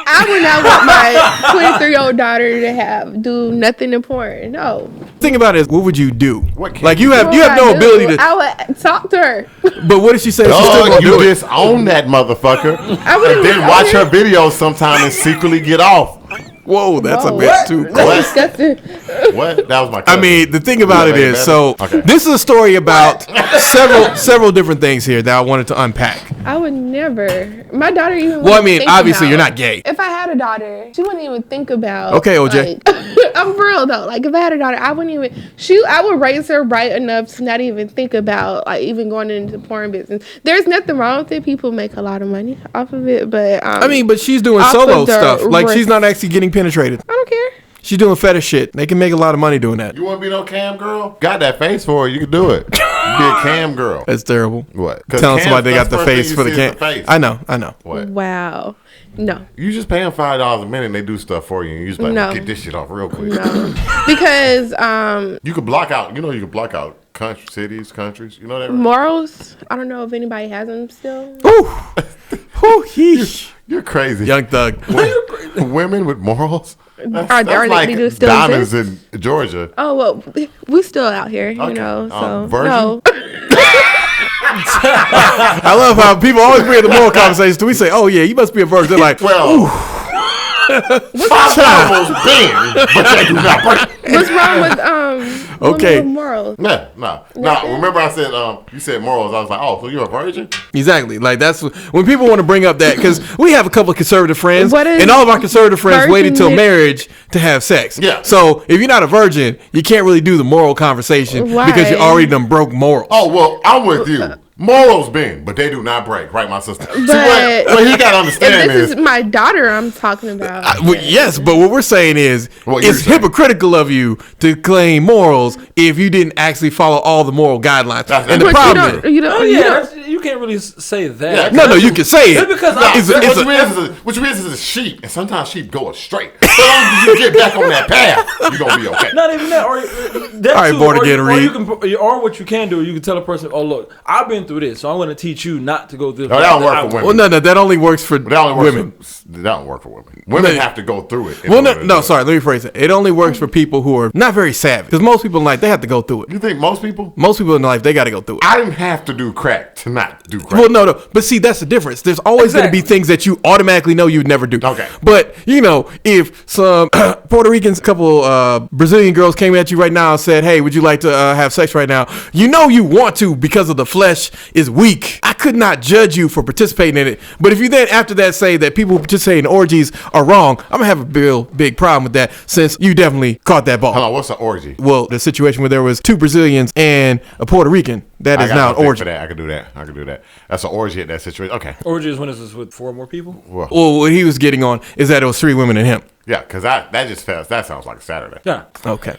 I would not want my 23-year-old daughter to do nothing in porn. No.
Think about it. Is, what would you do?
What can
Like
you
you have
What
you
would
have
I
no
do?
ability to.
I would talk to her.
But what if she says she's still
Oh,
gonna
you
do it?
disown that motherfucker.
I wouldn't
And then
even-
watch her videos sometime and secretly get off.
Whoa, that's
Whoa.
a bit too.
That's disgusting.
What? That was my
I
cousin.
mean, the thing about it
Yeah,
is,
baby.
so
Okay.
this is a story about several different things here that I wanted to unpack.
I would never. My daughter even.
Well, I
wouldn't
mean,
think
obviously
about-
you're not gay.
If I had a daughter, she wouldn't even think about.
Okay, OJ.
like- I'm for real though. Like if I had a daughter, I wouldn't even. I would raise her right enough to not even think about like even going into the porn business. There's nothing wrong with it. People make a lot of money off of it, but
I mean, but she's doing
off
solo
of the
stuff. Like she's
risk.
not actually getting penetrated.
I don't care.
She's doing fetish shit. They can make a lot of money doing that.
You want to be no cam girl? Got that face for it. You can do it. You be a cam girl.
That's terrible.
What? 'Cause
Telling
cam-
somebody they
that's
got the
first thing
face
you
for the
see is
cam.
face.
I know.
What?
Wow. No.
You just pay them $5 a minute and they do stuff for you. And you just like,
No.
get this shit off real quick.
No. Because
You can block out, you can block out cities, countries. You know that? Right?
morals, I don't know if anybody has them still.
Ooh, yeesh.
You're crazy.
Young Thug.
Women with morals? Like
they do still
diamonds
exist?
in Georgia.
Oh well, we still out here, you know. So
virgin?
no.
I love how people always bring the moral conversations. Do we say, "Oh yeah, you must be a virgin"? They're like,
well, five almost been, but they do not break.
What's wrong with
Okay.
morals?
No. Remember I said you said morals. I was like, oh, so you're a virgin?
exactly. Like that's when people want to bring up that because we have a couple of conservative friends,
What is
and all of our conservative friends waited till
virgin-
marriage to have sex.
Yeah.
So if you're not a virgin, you can't really do the moral conversation because you
Why?
already done broke morals.
Oh well, I'm with you. Morals bend, but they do not break, right, my sister? See,
But
what he got to understand
if this
is
is my daughter I'm talking about.
Well, yes, but what we're saying is
What you're
it's
saying.
hypocritical of you to claim morals if you didn't actually follow all the moral guidelines. And the
But
problem is,
you don't.
Oh
You
yeah,
don't.
you can't really say that.
Yeah.
no, you can say it.
Just because
what you is a sheep, and sometimes sheep go astray. So long as you get back on that path, you're gonna be okay.
Not even that. Or that
All right,
too,
born
or,
again,
or
Reed.
you can, or what you can do, you can tell a person, "Oh, look, I've been through this, so I'm going to teach you not to go through."
No, that don't work for women.
Well, no, that only works for
That only works
women.
that don't work for women. Women
No.
have to go through it. in
Well,
order to do
no,
it.
sorry. Let me phrase it. It only works for people who are not very savvy. Because most people in life, they have to go through it.
You think most people?
Most people in life, they got to go through it.
I didn't have to do crack to not do crack.
Well, no. But see, that's the difference. There's always going to be
Exactly.
things that you automatically know you'd never do.
Okay.
But, if some Puerto Ricans, couple Brazilian girls came at you right now and said, hey, would you like to have sex right now? You know you want to because of the flesh is weak. I could not judge you for participating in it. But if you then after that say that people who participate in orgies are wrong, I'm going to have a big problem with that since you definitely caught that ball.
Hold on, what's an orgy?
Well, the situation where there was 2 Brazilians and a Puerto Rican, that is now an orgy.
For that. I could do that. That's an orgy at that situation. Okay.
Orgy is when it's with 4 more people.
Well,
Well, what he was getting on is that it was 3 women and him.
yeah, because that sounds like a Saturday.
Yeah.
Okay.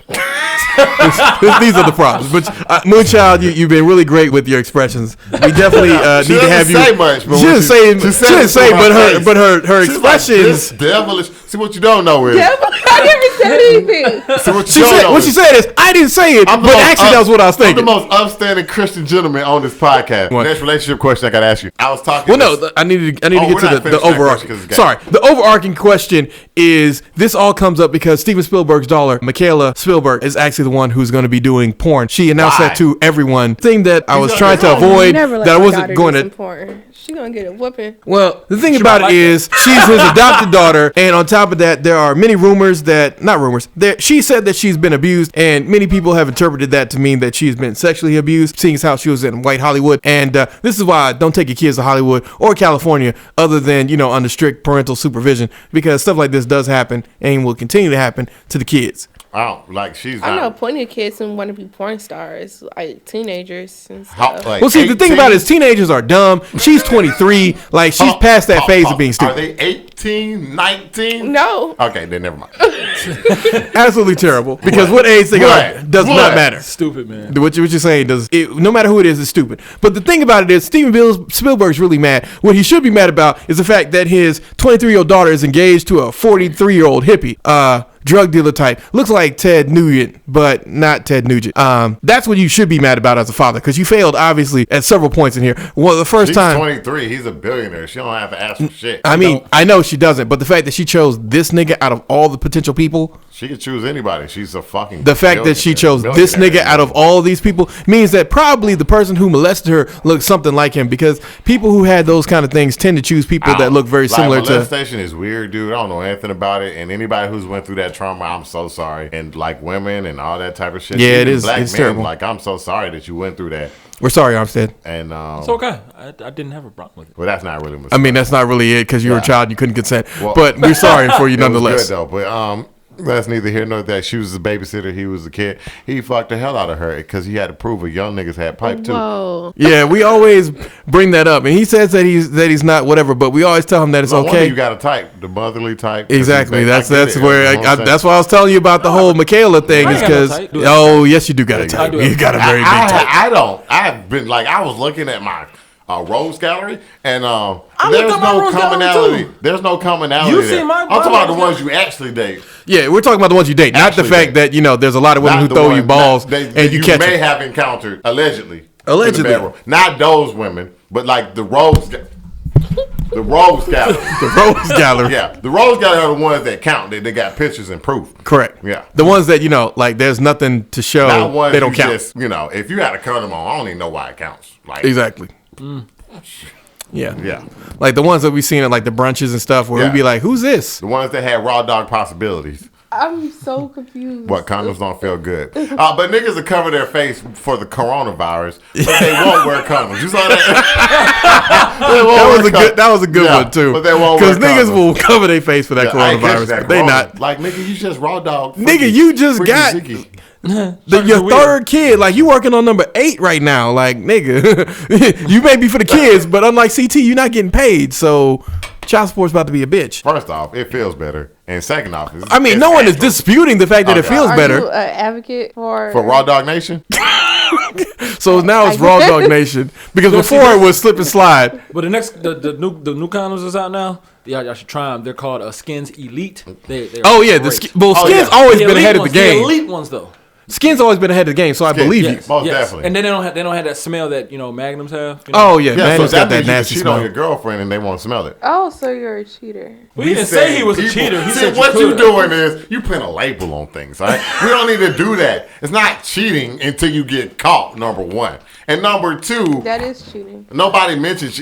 These are the problems. But Moonchild, you've been really great with your expressions. We definitely need to have you.
Say much, but
She didn't say, but her
She's like,
expressions.
this devilish. See what you don't know is.
I never said anything.
See what you
She
don't
said
know
what
is-
she said is I didn't say it,
I'm the
but
most
actually that was what I was thinking.
I'm the most upstanding Christian gentleman on this podcast.
What?
Next relationship question I got to ask you. I was talking.
Well, no, I need to
Oh,
get
we're
to
not
the
finished that
overarching.
question 'cause it's
Sorry, the overarching question is this all comes up because Steven Spielberg's daughter, Michaela Spielberg, is actually the one who's going to be doing porn. She announced
Why?
that to everyone. Thing that I was
gonna
trying
get
to
wrong.
avoid,
Never let
that I
my
wasn't
daughter
going
do
to.
some porn. She gonna get a whooping.
Well, the thing
She
about
might
it
like
is she's his adopted daughter, and on top of that, there are many rumors that, not rumors, that she said that she's been abused, and many people have interpreted that to mean that she's been sexually abused, seeing as how she was in white Hollywood. And this is why don't take your kids to Hollywood or California other than, under strict parental supervision, because stuff like this does happen and will continue to happen to the kids.
I don't like. She's
I know
not.
plenty of kids who want to be porn stars, like teenagers and stuff.
How, like
Well, see, the thing
18?
about it is teenagers are dumb. She's 23. Like, she's past that phase of being
Are
stupid.
they 18, 19?
No.
Okay, then never mind.
Absolutely terrible. Because what age they are
What?
does
What?
not matter.
Stupid, man.
What you're saying no matter who it is, it's stupid. But the thing about it is, Steven Spielberg's really mad. What he should be mad about is the fact that his 23-year-old daughter is engaged to a 43-year-old hippie, drug dealer type. Looks like Ted Nugent, but not Ted Nugent. That's what you should be mad about as a father, because you failed obviously at several points in here. Well, the first
She's
time.
23. He's a billionaire. She don't have to ask for shit.
I mean, I know she doesn't, but the fact that she chose this nigga out of all the potential people.
She could choose anybody. She's a fucking.
The fact that she chose this nigga out of all of these people means that probably the person who molested her looked something like him, because people who had those kind of things tend to choose people that look very similar to.
Molestation is weird, dude. I don't know anything about it. And anybody who's went through that trauma, I'm so sorry. And like women and all that type of shit.
Yeah, it
Even
is.
Black
It's
men,
terrible.
Like, I'm so sorry that you went through that.
We're sorry, Armstead.
And
It's okay. I didn't have a problem with it.
well, that's not really.
I mean, that's not really it because you were a child and you couldn't consent.
Well,
but we're sorry for you
it was
nonetheless.
good though. But that's neither here nor there. She was a babysitter. He was a kid. He fucked the hell out of her because he had to prove a young niggas had pipe too.
Whoa.
Yeah, we always bring that up, and he says that he's not whatever, but we always tell him that it's
No wonder
okay.
you got to type the motherly type. 'cause
Exactly.
he's
That's
I get it.
where
You know what I'm saying?
that's why I was telling you about the whole Michaela thing.
I
Is
ain't got no
because
type. Do it.
yes, you do got a type.
do it.
You got a very big type.
I don't. I've been like I was looking at my Rose Gallery, and
looked
there's
at my
no
Rose Gallery,
commonality.
too.
There's no commonality.
You
there.
seen my
I'm talking about the
Rose
ones you actually date.
Yeah, we're talking about the ones you date, not the
Actually
fact
date.
that there's a lot of women
Not
who
the
throw
ones
you balls
that
and you catch
may
it.
have encountered allegedly. in the
Allegedly.
bedroom. Not those women, but like the Rose. The Rose Gallery.
The Rose Gallery.
Yeah, the Rose Gallery are the ones that count. They got pictures and proof.
Correct.
Yeah.
The ones that, like, there's nothing to show.
Not ones
They don't
you
count.
just, if you had to cut them on, I don't even know why it counts. Like,
Exactly. Yeah.
Yeah.
Like the ones that we've seen at like the brunches and stuff where
Yeah.
we'd be like, who's this?
The ones that had raw dog possibilities.
I'm so confused.
What, condoms don't feel good. But niggas will cover their face for the coronavirus, but they won't wear condoms. You saw that?
That was a good one too.
But they won't
Because
wear
niggas
condoms.
will cover their face for that
I ain't catching
coronavirus,
that
but they
corona.
not.
Like, nigga, you just raw dog.
Nigga, you just got your third kid. Like, you working on number 8 right now. Like, nigga, you may be for the kids, but unlike CT, you're not getting paid. So child support's about to be a bitch.
First off, it feels better. And second off,
no one is disputing the fact that it feels
Are
better.
you an advocate for
Raw Dog Nation?
So now it's Raw Dog Nation. Because before it was slip and slide.
But the new condoms that's out now, y'all should try them. They're called Skins Elite. They're great.
Skins always been ahead of the game.
The elite ones though.
Skin's always been ahead of the game, so I believe you.
Most definitely.
And then they don't have that smell that Magnums have.
Oh yeah,
Yeah,
Magnum's
so
got that
means you can
nasty
cheat
smell.
on your girlfriend and they won't smell it.
Oh, so you're a cheater.
Well, he didn't say he was a cheater. He said
what
you
you doing is you putting a label on things, all right? We don't need to do that. It's not cheating until you get caught, number one. And number two,
That is cheating.
nobody mentioned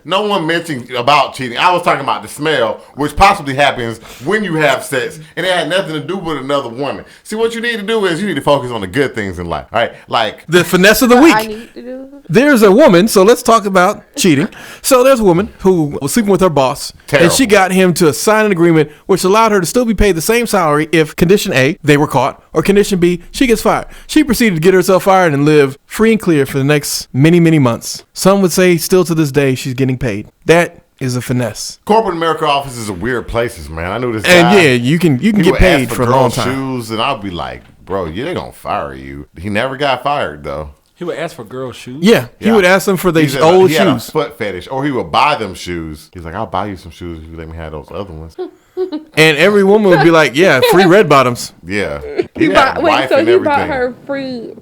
no one mentioned about cheating. I was talking about the smell, which possibly happens when you have sex, and it had nothing to do with another woman. See, what you need to do is you need to focus on the good things in life, all right? Like
The finesse of the
I
week.
need to do.
There's a woman, so let's talk about cheating. So there's a woman who was sleeping with her boss,
Terrible.
and she got him to sign an agreement which allowed her to still be paid the same salary if condition A, they were caught, or condition B, she gets fired. She proceeded to get herself fired and live free and clear for the next many, many months. Some would say still to this day she's getting paid. That is a finesse.
corporate America offices are weird places, man. I knew this
And
guy.
yeah, you can
He
get
would
paid
ask
for a long
girls'
time.
shoes, and I'd be like, bro, you ain't gonna fire you. He never got fired though.
He would ask for girls' shoes.
Yeah, he
Yeah.
would ask them for
He
these
said,
old
he had a
shoes.
foot fetish, or he would buy them shoes. He's like, I'll buy you some shoes if you let me have those other ones.
And every woman would be like, yeah, free red bottoms.
Yeah,
He
had
bought,
a
wait,
wife
so
and
he
everything.
bought her free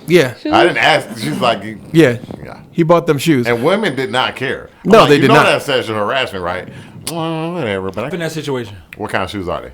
Yeah.
shoes?
I didn't ask. She's like,
Yeah.
yeah.
He bought them shoes.
And women did not care. I'm
No,
like,
they
you
did
know
not.
That's sexual harassment, right? Well, whatever. But
In that situation.
what kind of shoes are they?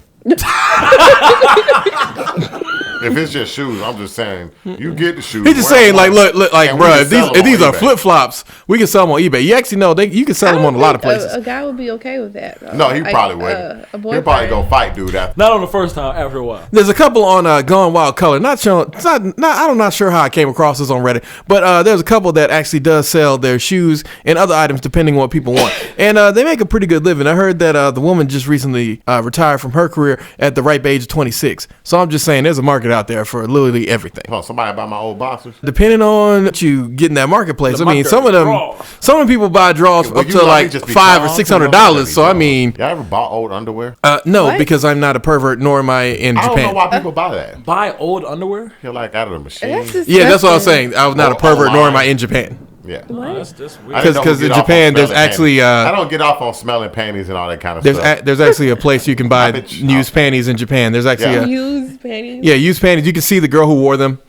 If it's just shoes, I'm just saying you get the shoes.
He's just
wear
saying,
them
like,
once,
look, like,
and we
bro,
can
if
sell them
these
on
are
eBay.
flip flops, we can sell them on eBay. You actually know you can sell them on a lot of places.
A guy would be okay with that. Though.
No, he
Like,
probably wouldn't.
A
He'll
boyfriend.
probably go fight dude after.
Not on the first time. After a while.
There's a couple on Gone Wild Color. Not showing. It's not. I'm not sure how I came across this on Reddit, but there's a couple that actually does sell their shoes and other items depending on what people want, and they make a pretty good living. I heard that the woman just recently retired from her career at the ripe age of 26. So I'm just saying, there's a market out there for literally everything.
Oh, somebody buy my old boxers.
Depending on what you get in that marketplace,
The
I mean,
market
some of them,
draws.
some of the people buy draws
Well,
up
you
to
know,
like
they just be
$500 or
draws,
$600. So I mean,
y'all ever bought old underwear?
no,
What?
because I'm not a pervert, nor am I in
I don't know
Japan.
why people buy that.
Buy old underwear.
You're like out of the machine.
That's disgusting.
Yeah, that's what I was saying. I was not a
Or
pervert, nor am I
online.
in Japan.
Yeah.
Oh, that's weird.
I didn't know
'Cause
who
in
get off
Japan,
on
there's
smelling
actually,
panties. I don't get off on smelling panties and all that kind of stuff.
There's actually a place you can buy
bet you-
used panties in Japan. There's actually
Yeah.
Used panties.
used panties. You can see the girl who wore them.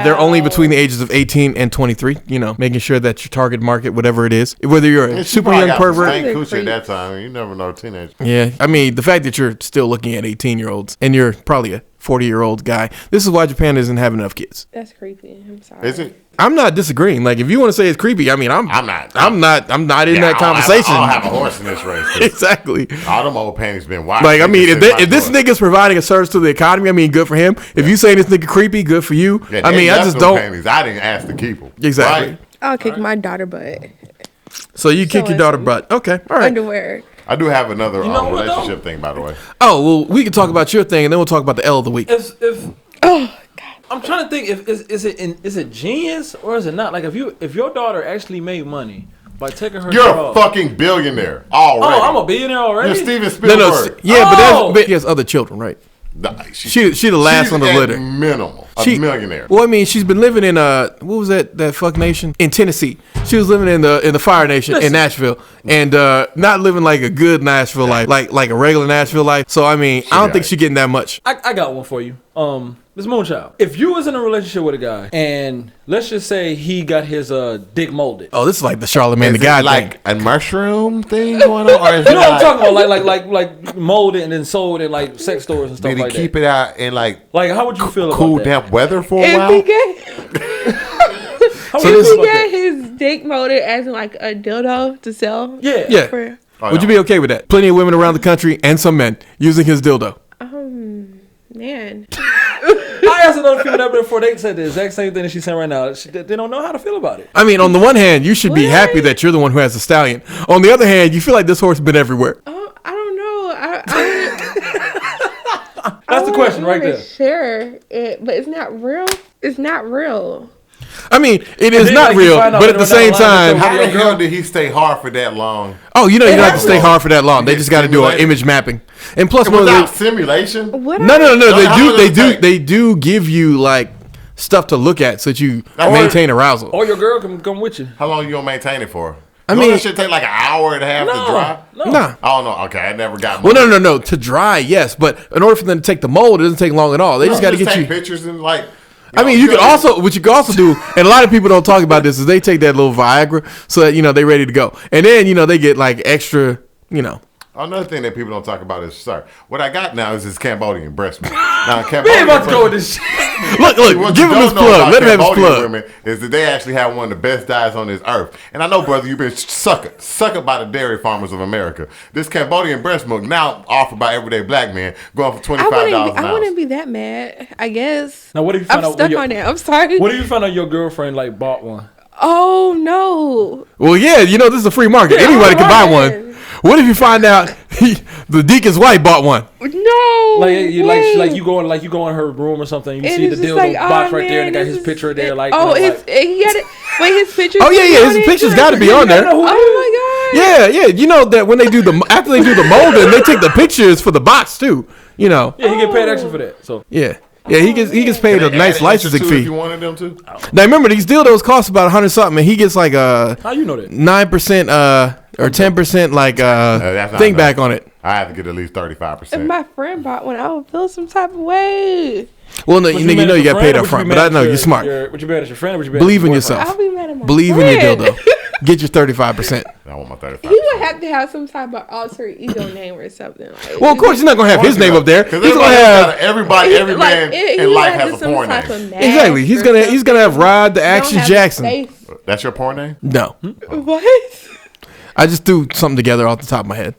They're only
Wow.
between the ages of 18 and 23. You know, making sure that your target market, whatever it is, whether you're a
And she
super
probably
young
got some
pervert.
stank
They're
coochie at that
creeps.
time. You never know, teenager.
Yeah, I mean, the fact that you're still looking at 18-year-olds and you're probably a 40-year-old guy. This is why Japan doesn't have enough kids.
That's creepy. I'm sorry.
Is it?
I'm not disagreeing. Like, if you want to say it's creepy, I mean, I'm
not.
I'm not in that
I don't
conversation.
have a horse in this race. 'Cause
Exactly.
all them old panties been washed.
Like, I
They
mean,
just
if,
sit by
if this
the door.
nigga's providing a service to the economy, I mean, good for him. If you say this nigga creepy, good for you.
Yeah,
I
they
mean, I
left
just
them
don't.
Panties. I didn't ask to keep them.
Exactly.
Right?
I'll kick my daughter butt.
So you kick your daughter butt. Okay. All right.
Underwear.
I do have another
know what, though?
relationship thing, by the way.
Oh, well, we can talk about your thing and then we'll talk about the L of the week.
If
Oh God.
I'm trying to think, if is it genius or is it not? Like, if your daughter actually made money by taking her
You're
job.
a fucking billionaire already.
Oh, I'm a billionaire already.
You're Steven
No,
Spielberg.
yeah,
Oh!
but she has other children, right? She the last
she's
on the
at
litter.
Minimal. A
She-
millionaire.
Well, I mean, she's been living in what was that fuck nation in Tennessee. She was living in the Fire Nation in
Listen.
Nashville, and not living like a good Nashville life, like a regular Nashville life. So I mean, I don't think
right.
she's getting that much.
I got one for you. This Moonchild. If you was in a relationship with a guy, and let's just say he got his dick molded.
Oh, this is like the Charlamagne the God
like
thing.
a mushroom thing going on, or is
You
it
know what I'm
like,
talking about? Like molded and then sold in like sex stores and stuff
did he
like
keep
that.
it out in like
How would you feel about
cool
that?
damp weather for a
If
while?
he get,
How would
So
you
this-
feel
he
about
get
that?
his dick molded as in like a dildo to sell.
Yeah.
For,
Oh,
Would you be okay with that? Plenty of women around the country and some men using his dildo.
man.
I asked another female that before. They said the exact same thing that she's saying right now. They don't know how to feel about it.
I mean, on the one hand, you should be
What?
happy that you're the one who has the stallion. On the other hand, you feel like this horse has been everywhere.
Oh, I don't know.
That's the question right there.
Share it, but it's not real. It's not real.
I mean, it is
then,
not
like, you
real,
find out
but at
later
the
down
same
the line that
time,
How the
Your
hell
girl-
did he stay hard for that long?
oh, you know, you don't have to
has
stay
to.
hard for that long. They
get
just got to do an
stimulated?
image mapping. And plus,
Without simulation?
What?
no.
How long does it take?
They do give you like stuff to look at so that you
Or-
maintain arousal.
Or your girl can come with you.
How long you gonna maintain it for?
I
Don't
mean-
that shit take like an hour and a half to dry.
No.
Nah.
Oh no, okay, I never got.
Well, no. To dry, yes, but in order for them to take the mold, it doesn't take long at all. They just got to get
take
you.
pictures and like.
I mean, you could also, what you could also do, and a lot of people don't talk about this, is they take that little Viagra so that, they're ready to go. And then, they get like extra,
Another thing that people don't talk about is, sorry, what I got now is this Cambodian breast milk. Now,
We
Cambodian
ain't about to
breast
go with this shit.
Look,
What
give
you
him his
don't know
plug.
about
Let him have his
Cambodian
plug.
women is that they actually have one of the best diets on this earth. And I know, brother, you've been suckered by the dairy farmers of America. This Cambodian breast milk now offered by everyday black men going for $25 an
I wouldn't
ounce.
be that mad. I guess.
Now, what if you
I'm
find out?
stuck on that. I'm sorry.
What if you find out your girlfriend like bought one?
Oh no.
Well, yeah, this is a free market. Anybody can buy one. What if you find out the deacon's wife bought one?
No.
Like you go in her room or something. You
And
see the
it's just
dildo
like,
box
oh,
right there, and it
man,
got his
this
picture
is-
there. Like,
oh,
you know, like,
he got it. Wait, his picture.
Oh, yeah, his picture's got to be on there.
Oh my god.
Yeah, you know that when they do after they do the molding, they take the pictures for the box too.
yeah, he get paid extra for that. So
Yeah, he gets paid a
They
nice
add
licensing
extra too if
fee.
you wanted them to.
Now remember, these dildos cost about 100 something, and he gets like a
how you know that?
9% or 10% like
That's not
thing
enough.
back on it.
I have to get at least 35%.
If my friend bought one, I would feel some type of way.
Well, no,
But
you
mad
know
at
you
your
got paid
friend, or
up
would
front,
you
but
mad
I
at
know you're smart.
Would you bet at your friend? Or would you bet
Believe
at
in
your
yourself.
I'll be mad at my
Believe in your
friend.
dildo. Get your 35%.
I want my 35%.
He would have to have some type of alter ego name or something. Like,
Well, of course, you're not gonna have his name up there. He's
Because
gonna have
every man in life has a porn name.
exactly. He's gonna have Rod the Action Jackson.
That's your porn name?
No,
What?
I just threw something together off the top of my head.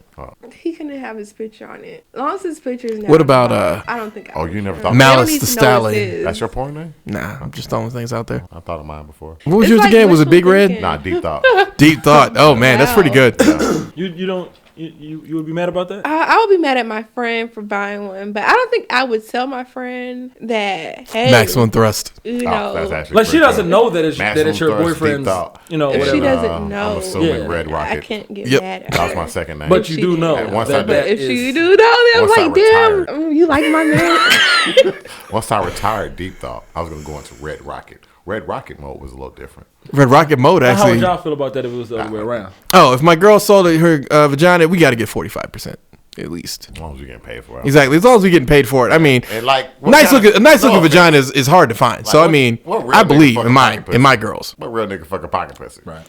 He couldn't have his picture on it. As long as his picture is not.
What about,
I don't think.
Oh, you never thought
They
Malice
don't need
the
to know
Stallion.
it's
that's your porn name?
Nah, I'm just throwing things out there.
I thought of mine before.
What was
It's
yours
like
again? Was it
wishful
Big Red?
thinking.
Nah, deep thought.
Deep Thought. Oh man, that's pretty
Wow.
good.
You would be mad about that?
I would be mad at my friend for buying one, but I don't think I would tell my friend that. Hey,
Maximum thrust.
You
Oh,
know,
that's actually
Like she
pretty
doesn't
good.
know that it's
Maximum
your
thrust, deep
boyfriend's.
thought.
You know,
if
whatever.
she doesn't know,
I'm assuming
Yeah.
Red
I
Rocket.
can't get
Yep.
mad at
That was
her.
my second name.
But you do
did.
know
And once I
that
did-
But
that
if
is.
she do know, then I'm
Once I
like, damn,
retired.
you like my man.
Once I retired Deep Thought, I was going to go into Red Rocket. Red Rocket mode was a little different.
Red Rocket mode
How would
actually.
y'all feel about that if it was the other way around?
Oh, if my girl sold her vagina, we got to get 45% at least.
As long as you're getting paid for it.
Exactly. As long as we're getting paid for it. I mean,
And like, what
nice
kind
looking
of-
a nice
no
looking
offense.
vagina is hard to find. So I
what-
mean,
what real
I
nigga
believe
fucking
in
pocket pussy?
my girls.
What real nigga fucking pocket pussy?
Right.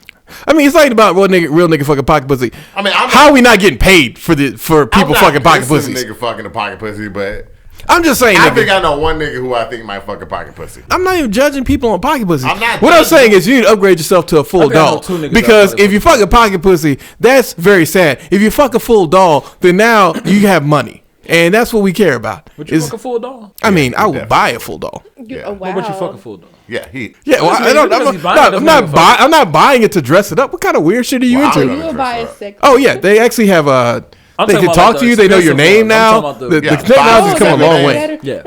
I mean, it's not about real nigga fucking pocket pussy.
I mean, I'm
how are we not getting paid for people
I'm not
fucking pocket
dissing
pussies?
Nigga fucking a pocket pussy, but
I'm just saying,
I
nigga.
think I know one nigga who I think might fuck a pocket pussy.
I'm not even judging people on pocket pussy.
I'm not
What I'm
judging.
saying is you need to upgrade yourself to a full
think I know
doll.
two niggas
Because
that
if you fuck a pocket pussy, that's very sad. If you fuck a full doll, then now you have money. And that's what we care about.
Would you
Is-
fuck a full doll?
I mean, I would
definitely.
buy a full doll.
Yeah.
Oh, wow.
What about you fuck a full doll?
Yeah, he.
Yeah, well,
Listen, because he's buying it doesn't mean fuck it.
I'm not buying it to dress it up. What kind of weird shit are you
Well,
So
I'm
into?
you
gonna
would buy a
dress her
sex.
Oh yeah, they actually have
I'm
they
talking
can
about
talk
like
to
the
you. They know your
expensive
name
one. I'm
now.
talking about
The
Yeah,
technology's
$5
come a long way.
better.
Yeah.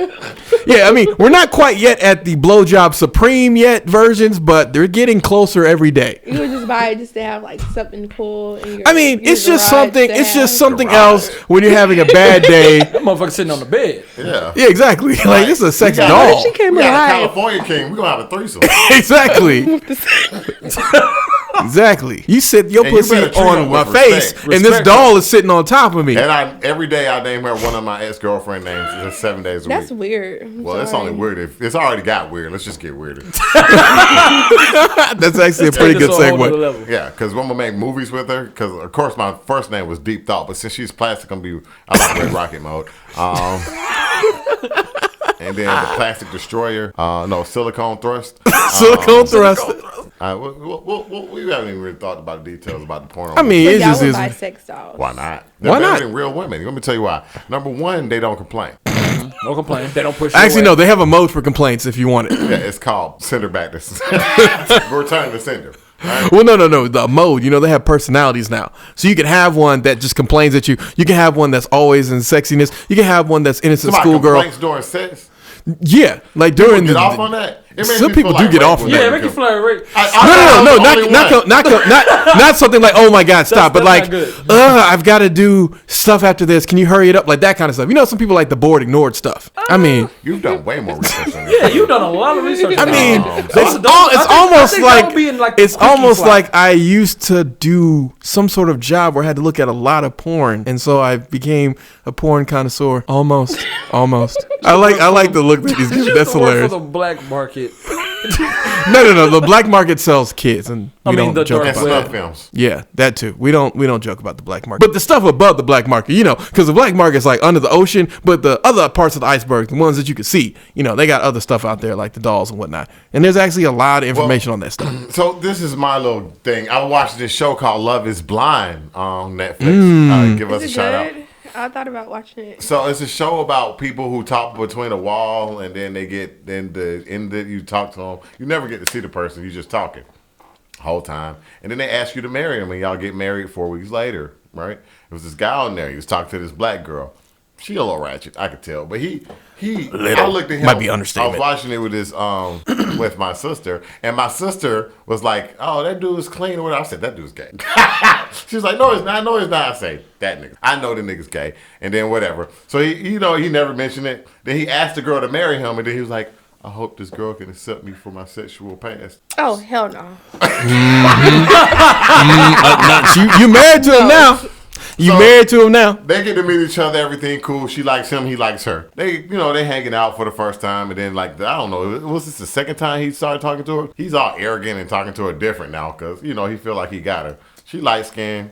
Yeah, I mean, we're not quite yet at the blowjob supreme yet versions, but they're getting closer every day.
You would just buy it just to have like something cool. In your,
I mean,
your
it's just
garage
something.
to
It's
have.
just something
Garage.
else when you're having a bad day.
That motherfucker sitting on the bed.
Yeah.
Yeah, exactly. Like this is a sex
got-
doll.
She came
We got a
alive.
California king. We're going to have a threesome.
Exactly. Exactly. You sit your
And you
pussy
better treat
on
her
my
with
face,
respect.
and this doll is sitting on top of me.
And every day I name her one of my ex-girlfriend names. It's 7 days a week.
That's weird. I'm
Well, it's
sorry.
only weird if it's already got weird. Let's just get weirder.
That's actually a pretty good segue.
Yeah, because when I'm gonna make movies with her, because of course my first name was Deep Thought, but since she's plastic, I'm gonna be Red Rocket mode. And then the Plastic Destroyer, Silicone Thrust.
Silicone Thrust.
We haven't even really thought about the details about the porno.
I mean,
So
it
y'all
just
would
is.
buy sex dolls.
why not? They're
Why
better
not?
than real women. Let me tell you why. Number one, they don't complain.
No complaint. They don't push you
Actually,
away.
no, they have a mode for complaints if you want it.
Yeah, it's called Sender Back to Return to Sender. Right?
Well, no. The mode, they have personalities now. So you can have one that just complains at you. You can have one that's always in sexiness. You can have one that's innocent
Somebody
schoolgirl.
complains during sex.
Yeah, like during
Get off on that. It makes
Some
me
people
feel
do
like
get
rape
off on
when
that.
they
Yeah, make you
come.
feel like rape.
Not something like, oh my God, stop. But
that's
like,
not good.
I've got to do stuff after this. Can you hurry it up? Like that kind of stuff. Some people like the bored, ignored stuff. I mean,
You've done way more research than this.
Yeah, you've done a lot of research.
I
on
mean,
that.
it's almost like I used to do some sort of job where I had to look at a lot of porn, and so I became a porn connoisseur. Almost. I like the look that he's giving. That's hilarious.
For the black market.
No. The black market sells kids, and we don't
the
joke
dark
And
about
web.
snuff films.
Yeah, that too. We don't joke about the black market. But the stuff above the black market, because the black market is like under the ocean, but the other parts of the iceberg, the ones that you can see, they got other stuff out there like the dolls and whatnot. And there's actually a lot of information on that stuff.
So this is my little thing. I watched this show called Love Is Blind on Netflix. Give us
Is
a
it
shout out.
good? I thought about watching it.
So it's a show about people who talk between a wall, and then you talk to them. You never get to see the person. You just talking the whole time, and then they ask you to marry them, and y'all get married 4 weeks later, right? It was this guy on there. He was talking to this black girl. She a little ratchet, I could tell, but I looked at him.
Might be
I
understatement.
was watching it with this with my sister, and my sister was like, "Oh, that dude's clean." Or whatever. I said, "That dude's gay." She was like, "No, it's not. No, it's not." I say, "That nigga. I know the nigga's gay." And then whatever. So he never mentioned it. Then he asked the girl to marry him, and then he was like, "I hope this girl can accept me for my sexual past."
Oh, hell no.
You married to him now. You married to him now.
They get to meet each other, everything cool. She likes him, he likes her. They hanging out for the first time, and then I don't know, was this the second time he started talking to her? He's all arrogant and talking to her different now, because he feel like he got her. She light skinned,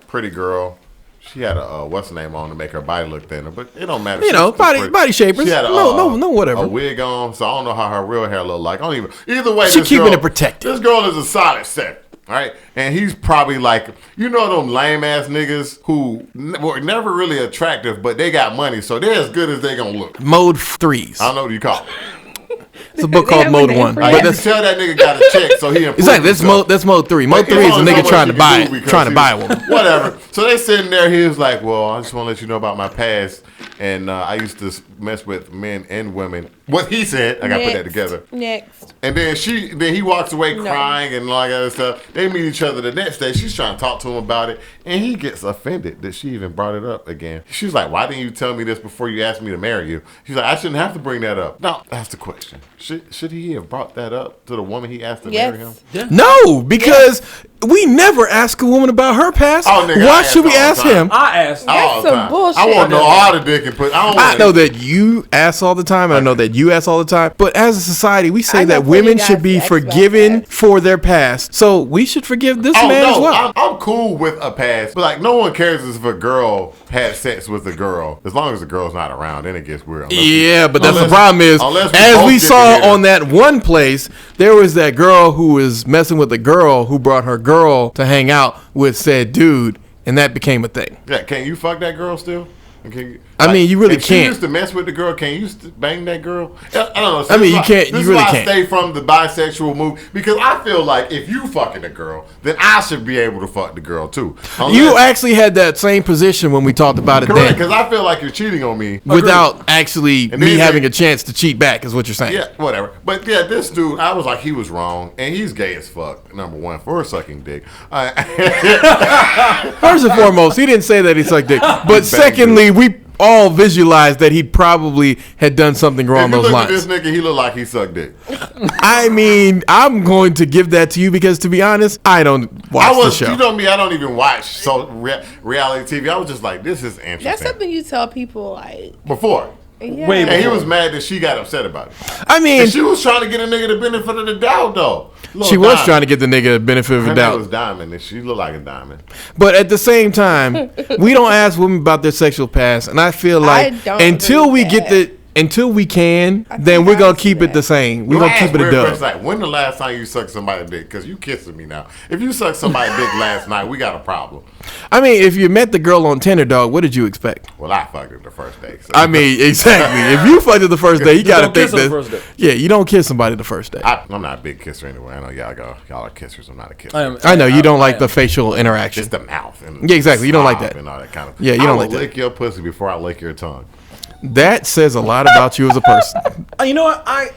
pretty girl. She had a what's the name on to make her body look thinner, but it don't matter.
Body shapers.
She had
No, whatever.
a wig on, so I don't know how her real hair look like. I don't even. Either way,
She keeping it protected.
This girl is a solid set. All right, and he's probably like, them lame ass niggas who were never really attractive, but they got money, so they're as good as they gonna look.
Mode 3s.
I don't know what you call it.
It's a book
They
called
have a
Mode
name
1.
for
Like,
it?
But
you
that's
can tell that nigga got a check, so he improved
exactly
himself.
that's mode 3. Mode
But
3 is a
it's only so
nigga
much
trying to
you
buy
can do because
trying to buy a woman.
Whatever. So they sitting there. He was like, "Well, I just want to let you know about my past, and I used to mess with men and women." What he said, I got to put that together.
Next.
And then he walks away crying and all that other stuff. They meet each other the next day. She's trying to talk to him about it, and he gets offended that she even brought it up again. She's like, "Why didn't you tell me this before you asked me to marry you?" She's like, "I shouldn't have to bring that up." Now, that's the question. Should he have brought that up to the woman he asked to marry him?
Yes.
No, because we never ask a woman about her past.
Oh, nigga,
Why
I
should we
ask
ask
all the
him?
I asked.
All the
some
time.
bullshit.
I want to know all the dick and put.
I know that you ask all the time, and I know that you ask all the time. But as a society, we say
I
that
know
women
plenty
should
guys
be
ask about
forgiven
that.
for their past. So we should forgive this
Oh
man as
no,
well.
I'm cool with a past, but like no one cares if a girl had sex with a girl as long as the girl's not around. Then it gets weird.
Yeah, but that's the
unless-
problem is,
unless
as
both
we
get
saw
together.
on that one place, there was that girl who was messing with a girl who brought her girl to hang out with said dude, and that became a thing.
Yeah, can you fuck that girl still? Can you,
I mean, you really
if
can't.
She used to mess with the girl. Can you bang that girl? I don't know.
I mean, you
This
can't-
is
you
why
really
I
can't.
stay from the bisexual move because I feel like if you fucking a girl, then I should be able to fuck the girl too.
You actually had that same position when we talked about it
correct
then,
because I feel like you're cheating on me
without actually
And
me
then
having
they-
a chance to cheat back, is what you're saying.
Yeah, whatever. But yeah, this dude, I was like, he was wrong, and he's gay as fuck. Number one, for sucking dick.
First and foremost, he didn't say that he sucked dick. But secondly, we all visualized that he probably had done something wrong those lines.
If you look at this nigga, he look like he sucked dick.
I mean, I'm going to give that to you because, to be honest, I don't watch the show.
You know me, I don't even watch reality TV. I was just like, this is interesting.
That's something you tell people like
before.
Yeah.
Wait,
And he was mad that she got upset about it.
I mean,
And she was trying to get a nigga the benefit of the doubt, though.
She was trying to get the nigga the benefit of the
Her
doubt.
name was Diamond, and she looked like a diamond.
But at the same time, we don't ask women about their sexual past, and I feel like until we can, then we're gonna keep it the same. We're gonna keep it a dub.
Like, when the last time you sucked somebody's dick? Because you kissing me now. If you sucked somebody's dick last night, we got a problem.
I mean, if you met the girl on Tinder, dog, what did you expect?
Well, I fucked her the first day. So.
I mean, exactly. If you fucked her the first day, you gotta think
that.
Yeah, you don't kiss somebody the first day.
I'm not a big kisser anyway. I know y'all are kissers. I'm not a kisser.
I know you don't like the facial interaction.
Just the mouth. And
Yeah, exactly. You don't like that.
And all that kind of.
Yeah, you don't like
I
that.
will lick your pussy before I lick your tongue.
That says a lot about you as a person.
You know what? I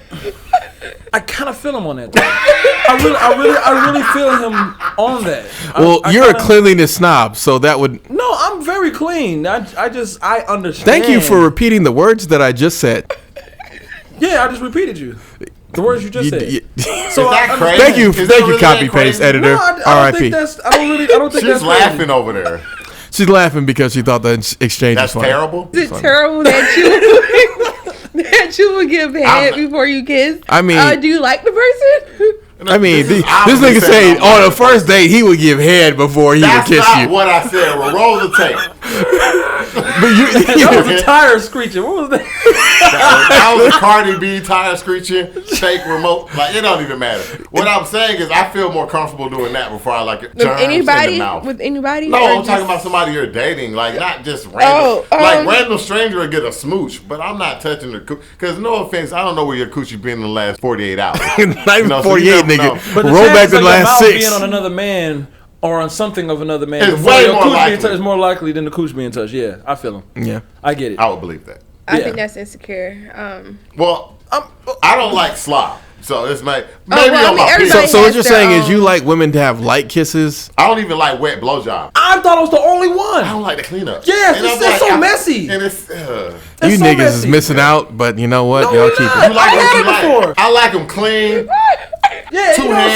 kind of feel him on that. I really feel him on that.
Well, you're a cleanliness snob, so that would.
No, I'm very clean. I understand.
Thank you for repeating the words that I just said.
Yeah, I just repeated you. The words you just said.
So crazy?
Thank you,
Really
copy paste editor.
No, I don't
R.I.P.
think that's. I don't think
She's
that's
laughing
crazy.
over there.
She's laughing because she thought the exchange
That's
was funny.
terrible.
Is it terrible that you would give head before you kiss?
I mean,
do you like the person?
I mean, this
obviously
nigga say
saying
on the first date he would give head before he would
That's
kiss
not
you.
what I said. Well, roll the tape.
But
That was a tire screeching. What was that?
That was a Cardi B tire screeching, fake remote. Like, it don't even matter. What I'm saying is I feel more comfortable doing that before I like it.
With anybody? With anybody?
No,
or
I'm
just-
talking about somebody you're dating, like not just random. Like random stranger would get a smooch, but I'm not touching the cooch. Because no offense, I don't know where your coochie been in the last 48 hours.
Not even
so
48,
never know.
nigga.
But the
Roll back
chances
the
of your
last
mouth
6.
being on another man or on something of another man
It's
before
way
your
more
cooch being
likely.
touched is more likely than the cooch being touched. Yeah, I feel him.
Yeah.
I get it.
I would believe that.
I think that's insecure.
Well, I don't like slop. So it's maybe
well, I
on
mean,
my
everybody-
piece.
So what
has
you're
their
saying is
own-
you like women to have light kisses?
I don't even like wet blowjob.
I thought I was the only one.
I don't like the cleanup.
Yes,
And I'm
it's so messy.
And it's
You
so
niggas
messy.
is missing out, but you know what?
No,
Y'all
we're
keep
not.
it.
you like
I
what
had
you
it
like.
before.
I like them clean.
Yeah,
Two
you know what I'm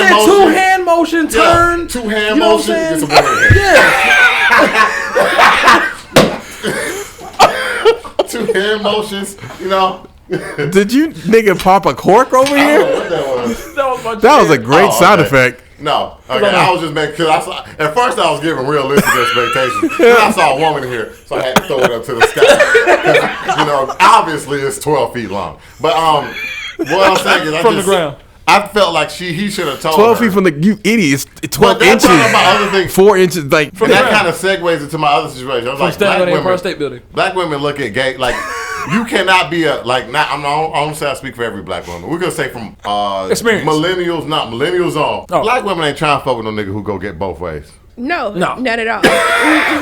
hand
saying?
motion.
Two hand motion, turn.
Yeah, two hand
You know what
motion.
I'm
It's a
saying?
word.
Yeah.
Two hand motions. You know.
Did you nigga pop a cork over
I don't know
here?
what that was.
That was my
That was a
chair.
great sound
okay.
effect.
No, okay. I was just making because I saw at first I was giving realistic expectations. Then I saw a woman here, so I had to throw it up to the sky. 'Cause, you know, obviously it's 12 feet long. But what I'm saying is,
From the ground.
I felt like he should have told
12
her.
feet from the, you idiots.
But
12
that's
inches.
one of my other things.
4 inches, like.
And that kind of segues into my other situation. I was like,
standing
black
on the Empire
women,
State Building.
black women look at gay like you cannot be a like. Not I don't say I speak for every black woman. We're gonna say from
Experience.
millennials, not millennials on.
Oh.
Black women ain't trying to fuck with no nigga who go get both ways.
No,
No.
not at all.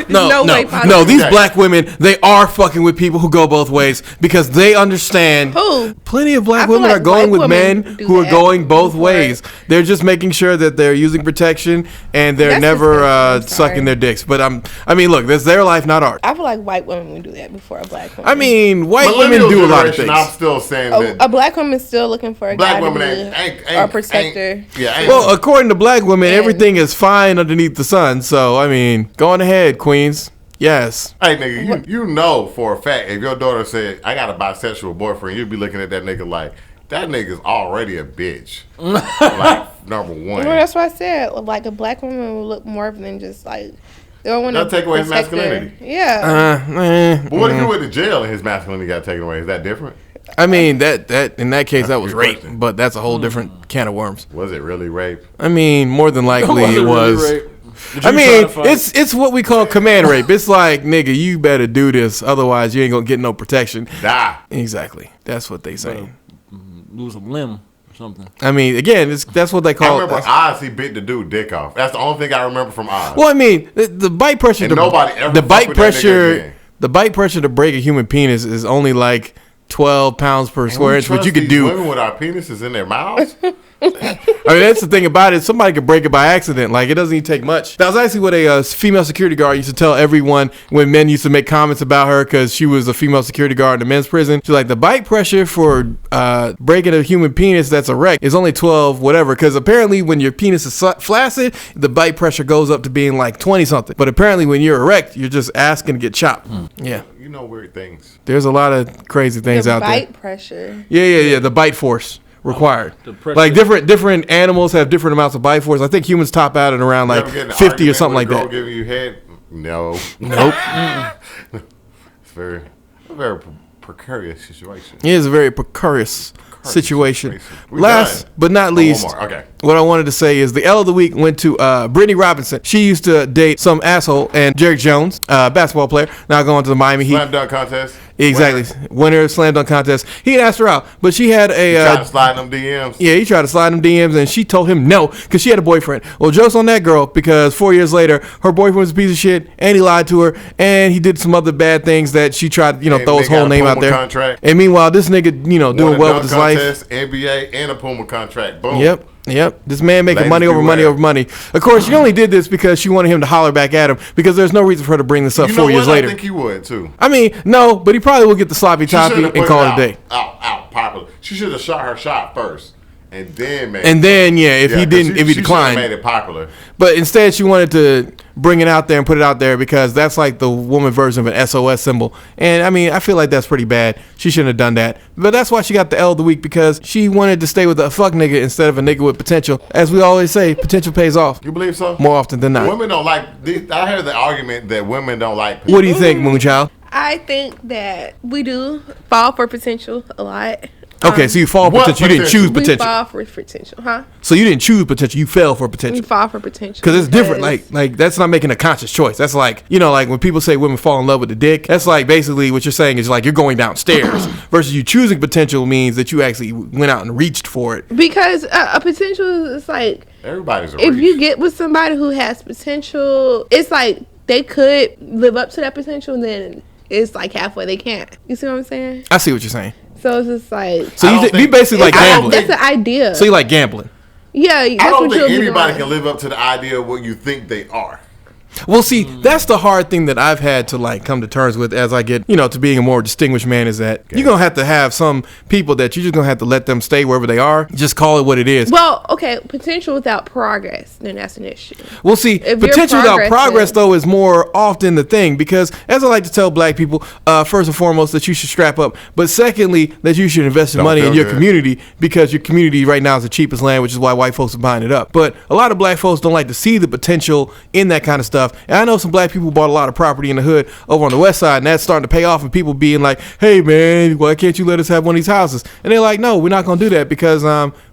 No,
way
no,
possible.
no. These
Okay.
black women, they are fucking with people who go both ways because they understand.
Who?
Plenty of black
I feel
women
like
are going
white
with
women
men
do
who are
that
going both
before.
ways. They're just making sure that they're using protection and they're
That's
never
disgusting. I'm sorry.
sucking their dicks. But I mean, look, that's their life, not ours.
I feel like white women would do that before a black woman.
I mean, white women
Millennial
do a lot of
generation,
things.
I'm still saying
a
that
black woman's still looking for a
black
guy
women
to be
ain't
a protector.
Ain't,
Well, according to black women,
And-
everything is fine underneath the sun. So, I mean, go on ahead, queens. Yes.
hey nigga, you know for a fact if your daughter said I got a bisexual boyfriend, you'd be looking at that nigga like that nigga's already a bitch. Like number one.
Well, that's what I said. Like a black woman will look more than just like they don't want to
That'll take away his masculinity.
Yeah.
But what if you went to jail and his masculinity got taken away? Is that different?
I mean, that in that case, that was
good
rape,
question.
but that's a whole different can of worms.
Was it really rape?
I mean, more than likely it was. I
Did you
mean,
try to fight?
it's what we call command rape. It's like, nigga, you better do this, otherwise you ain't gonna get no protection.
Die.
Exactly. That's what they say.
Lose a limb or something.
I mean, again, that's what they
I
call.
remember Oz, he bit the dude dick off. That's the only thing I remember from Oz.
Well, I mean, the bite pressure.
And nobody ever
the
fuck
bite
with that nigga
pressure.
again.
The bite pressure to break a human penis is only like 12 pounds per
And
square
we
inch, which you
trust
could
these
do.
women with our penises in their mouths.
I mean, that's the thing about it. Somebody could break it by accident. Like, it doesn't even take much. That was actually what a female security guard used to tell everyone when men used to make comments about her because she was a female security guard in the men's prison. She's like, the bite pressure for breaking a human penis that's erect is only 12 whatever, because apparently when your penis is flaccid, the bite pressure goes up to being like 20 something. But apparently when you're erect, you're just asking to get chopped. Yeah.
You know weird things.
There's a lot of crazy things out there.
Bite pressure.
Yeah. The bite force required.
pressure.
Like different animals have different amounts of bite force. I think humans top out at around like 50 or something like that.
Giving you head? No.
Nope.
It's very precarious situation.
It is a very precarious situation.
We
Last
done.
but not least,
One more. Okay.
what I wanted to say is the L of the week went to Brittany Robinson. She used to date some asshole, and Jerry Jones, basketball player, now going to the Miami Heat.
Slam dunk contest.
Exactly. Winner slam dunk contest. He had asked her out, but she had a
Tried to slide them DMs.
yeah, he tried to slide them DMs, and she told him no because she had a boyfriend. Well, joke's on that girl, because 4 years later, her boyfriend was a piece of shit, and he lied to her, and he did some other bad things that she tried,
And
throw his
they got
whole
a
name
Puma
out there.
contract.
And meanwhile, this nigga, doing well with his life.
NBA, and a Puma contract. Boom.
Yep. This man making
Ladies
money over money
beware.
over money. Of course, she only did this because she wanted him to holler back at him, because there's no reason for her to bring this up
You know
4 years
what?
later.
I think he would too.
I mean, no, but he probably will get the sloppy
She
toppy
should've
and
put
call it
out,
a day.
Out, popular. She should have shot her shot first, and then made.
And then, if he didn't, if he
she
declined,
made it popular.
but instead she wanted to bring it out there and put it out there because that's like the woman version of an SOS symbol. And I mean, I feel like that's pretty bad. She shouldn't have done that. But that's why she got the L of the week, because she wanted to stay with a fuck nigga instead of a nigga with potential. As we always say, potential pays off
You believe so?
more often than not.
Women don't like. I heard the argument that women don't like.
What do you think, Moonchild?
I think that we do fall for potential a lot.
Okay, so you fall for
what
potential. You didn't
potential?
choose
We
potential.
fall for potential, huh?
So you didn't choose potential. You fell for
We
potential.
fall for potential.
Because it's different. Like that's not making a conscious choice. That's like, like when people say women fall in love with the dick, that's like basically what you're saying is like you're going downstairs versus you choosing potential means that you actually went out and reached for it.
Because a potential is like,
Everybody's a
if
reach.
you get with somebody who has potential, it's like they could live up to that potential, and then it's like halfway they can't. You see what I'm saying?
I see what you're saying.
So it's just like,
So
I don't
you
think-
basically like
I don't
gambling.
that's the idea.
So you like gambling.
Yeah, that's
I don't
what you'll
think
be
anybody
doing.
can live up to the idea of what you think they are.
Well, see, that's the hard thing that I've had to like come to terms with as I get, to being a more distinguished man, is that you're going to have some people that you're just going to have to let them stay wherever they are. Just call it what it is.
Well, okay, potential without progress, then that's an issue.
Well, see,
If you're
potential without
progressing-
progress, though, is more often the thing, because as I like to tell black people, first and foremost, that you should strap up. But secondly, that you should invest in
Don't
money in
feel
your
good.
community, because your community right now is the cheapest land, which is why white folks are buying it up. But a lot of black folks don't like to see the potential in that kind of stuff. And I know some black people bought a lot of property in the hood over on the west side, and that's starting to pay off, and people being like, hey, man, why can't you let us have one of these houses? And they're like, no, we're not going to do that, because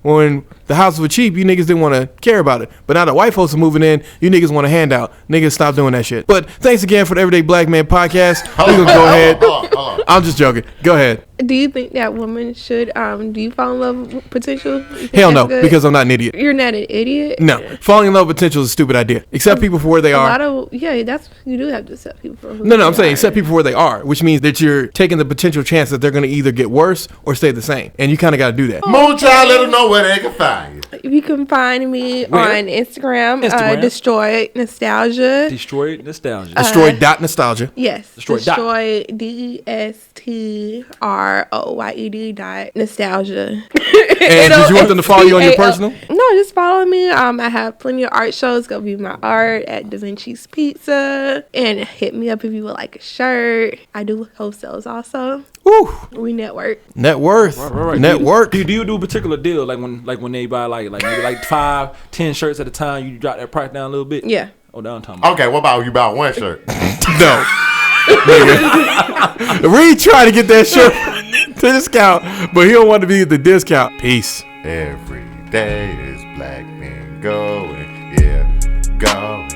when the houses were cheap, you niggas didn't want to care about it. But now that white folks are moving in, you niggas want a handout. Niggas, stop doing that shit. But thanks again for the Everyday Black Man podcast. We're going to go ahead.
Hold on.
I'm just joking. Go ahead.
Do you think that women should, do you fall in love with potential? You think
Hell no,
that's good?
because I'm not an idiot.
You're not an idiot?
No, falling in love with potential is a stupid idea. Accept people for where they
A lot
are.
of, you do have to accept people for who
No,
they
I'm saying
are.
accept people for where they are, which means that you're taking the potential chance that they're going to either get worse or stay the same. And you kind of got to do that.
Moonchild, let them know where they can find you.
You can find me
Where?
on Instagram,
Instagram.
Destroyed Nostalgia.
Destroyed nostalgia.
Destroy.nostalgia.
Yes,
Destroyed dot.
Destroy DESTROYED.nostalgia.
And did you want them to follow you on your personal?
No, just follow me. I have plenty of art shows. Go view my art at Da Vinci's Pizza, and hit me up if you would like a shirt. I do wholesales also.
Woo.
We network.
Net worth.
Right.
Net worth.
Do you do a particular deal like when they buy like maybe 5-10 shirts at a time, you drop that price down a little bit?
Yeah.
Oh, downtown.
Okay, what about you buy one shirt?
No. Nigga. Reed trying to get that shirt to discount, but he don't want to be at the discount. Peace.
Every day is black men going, yeah, going.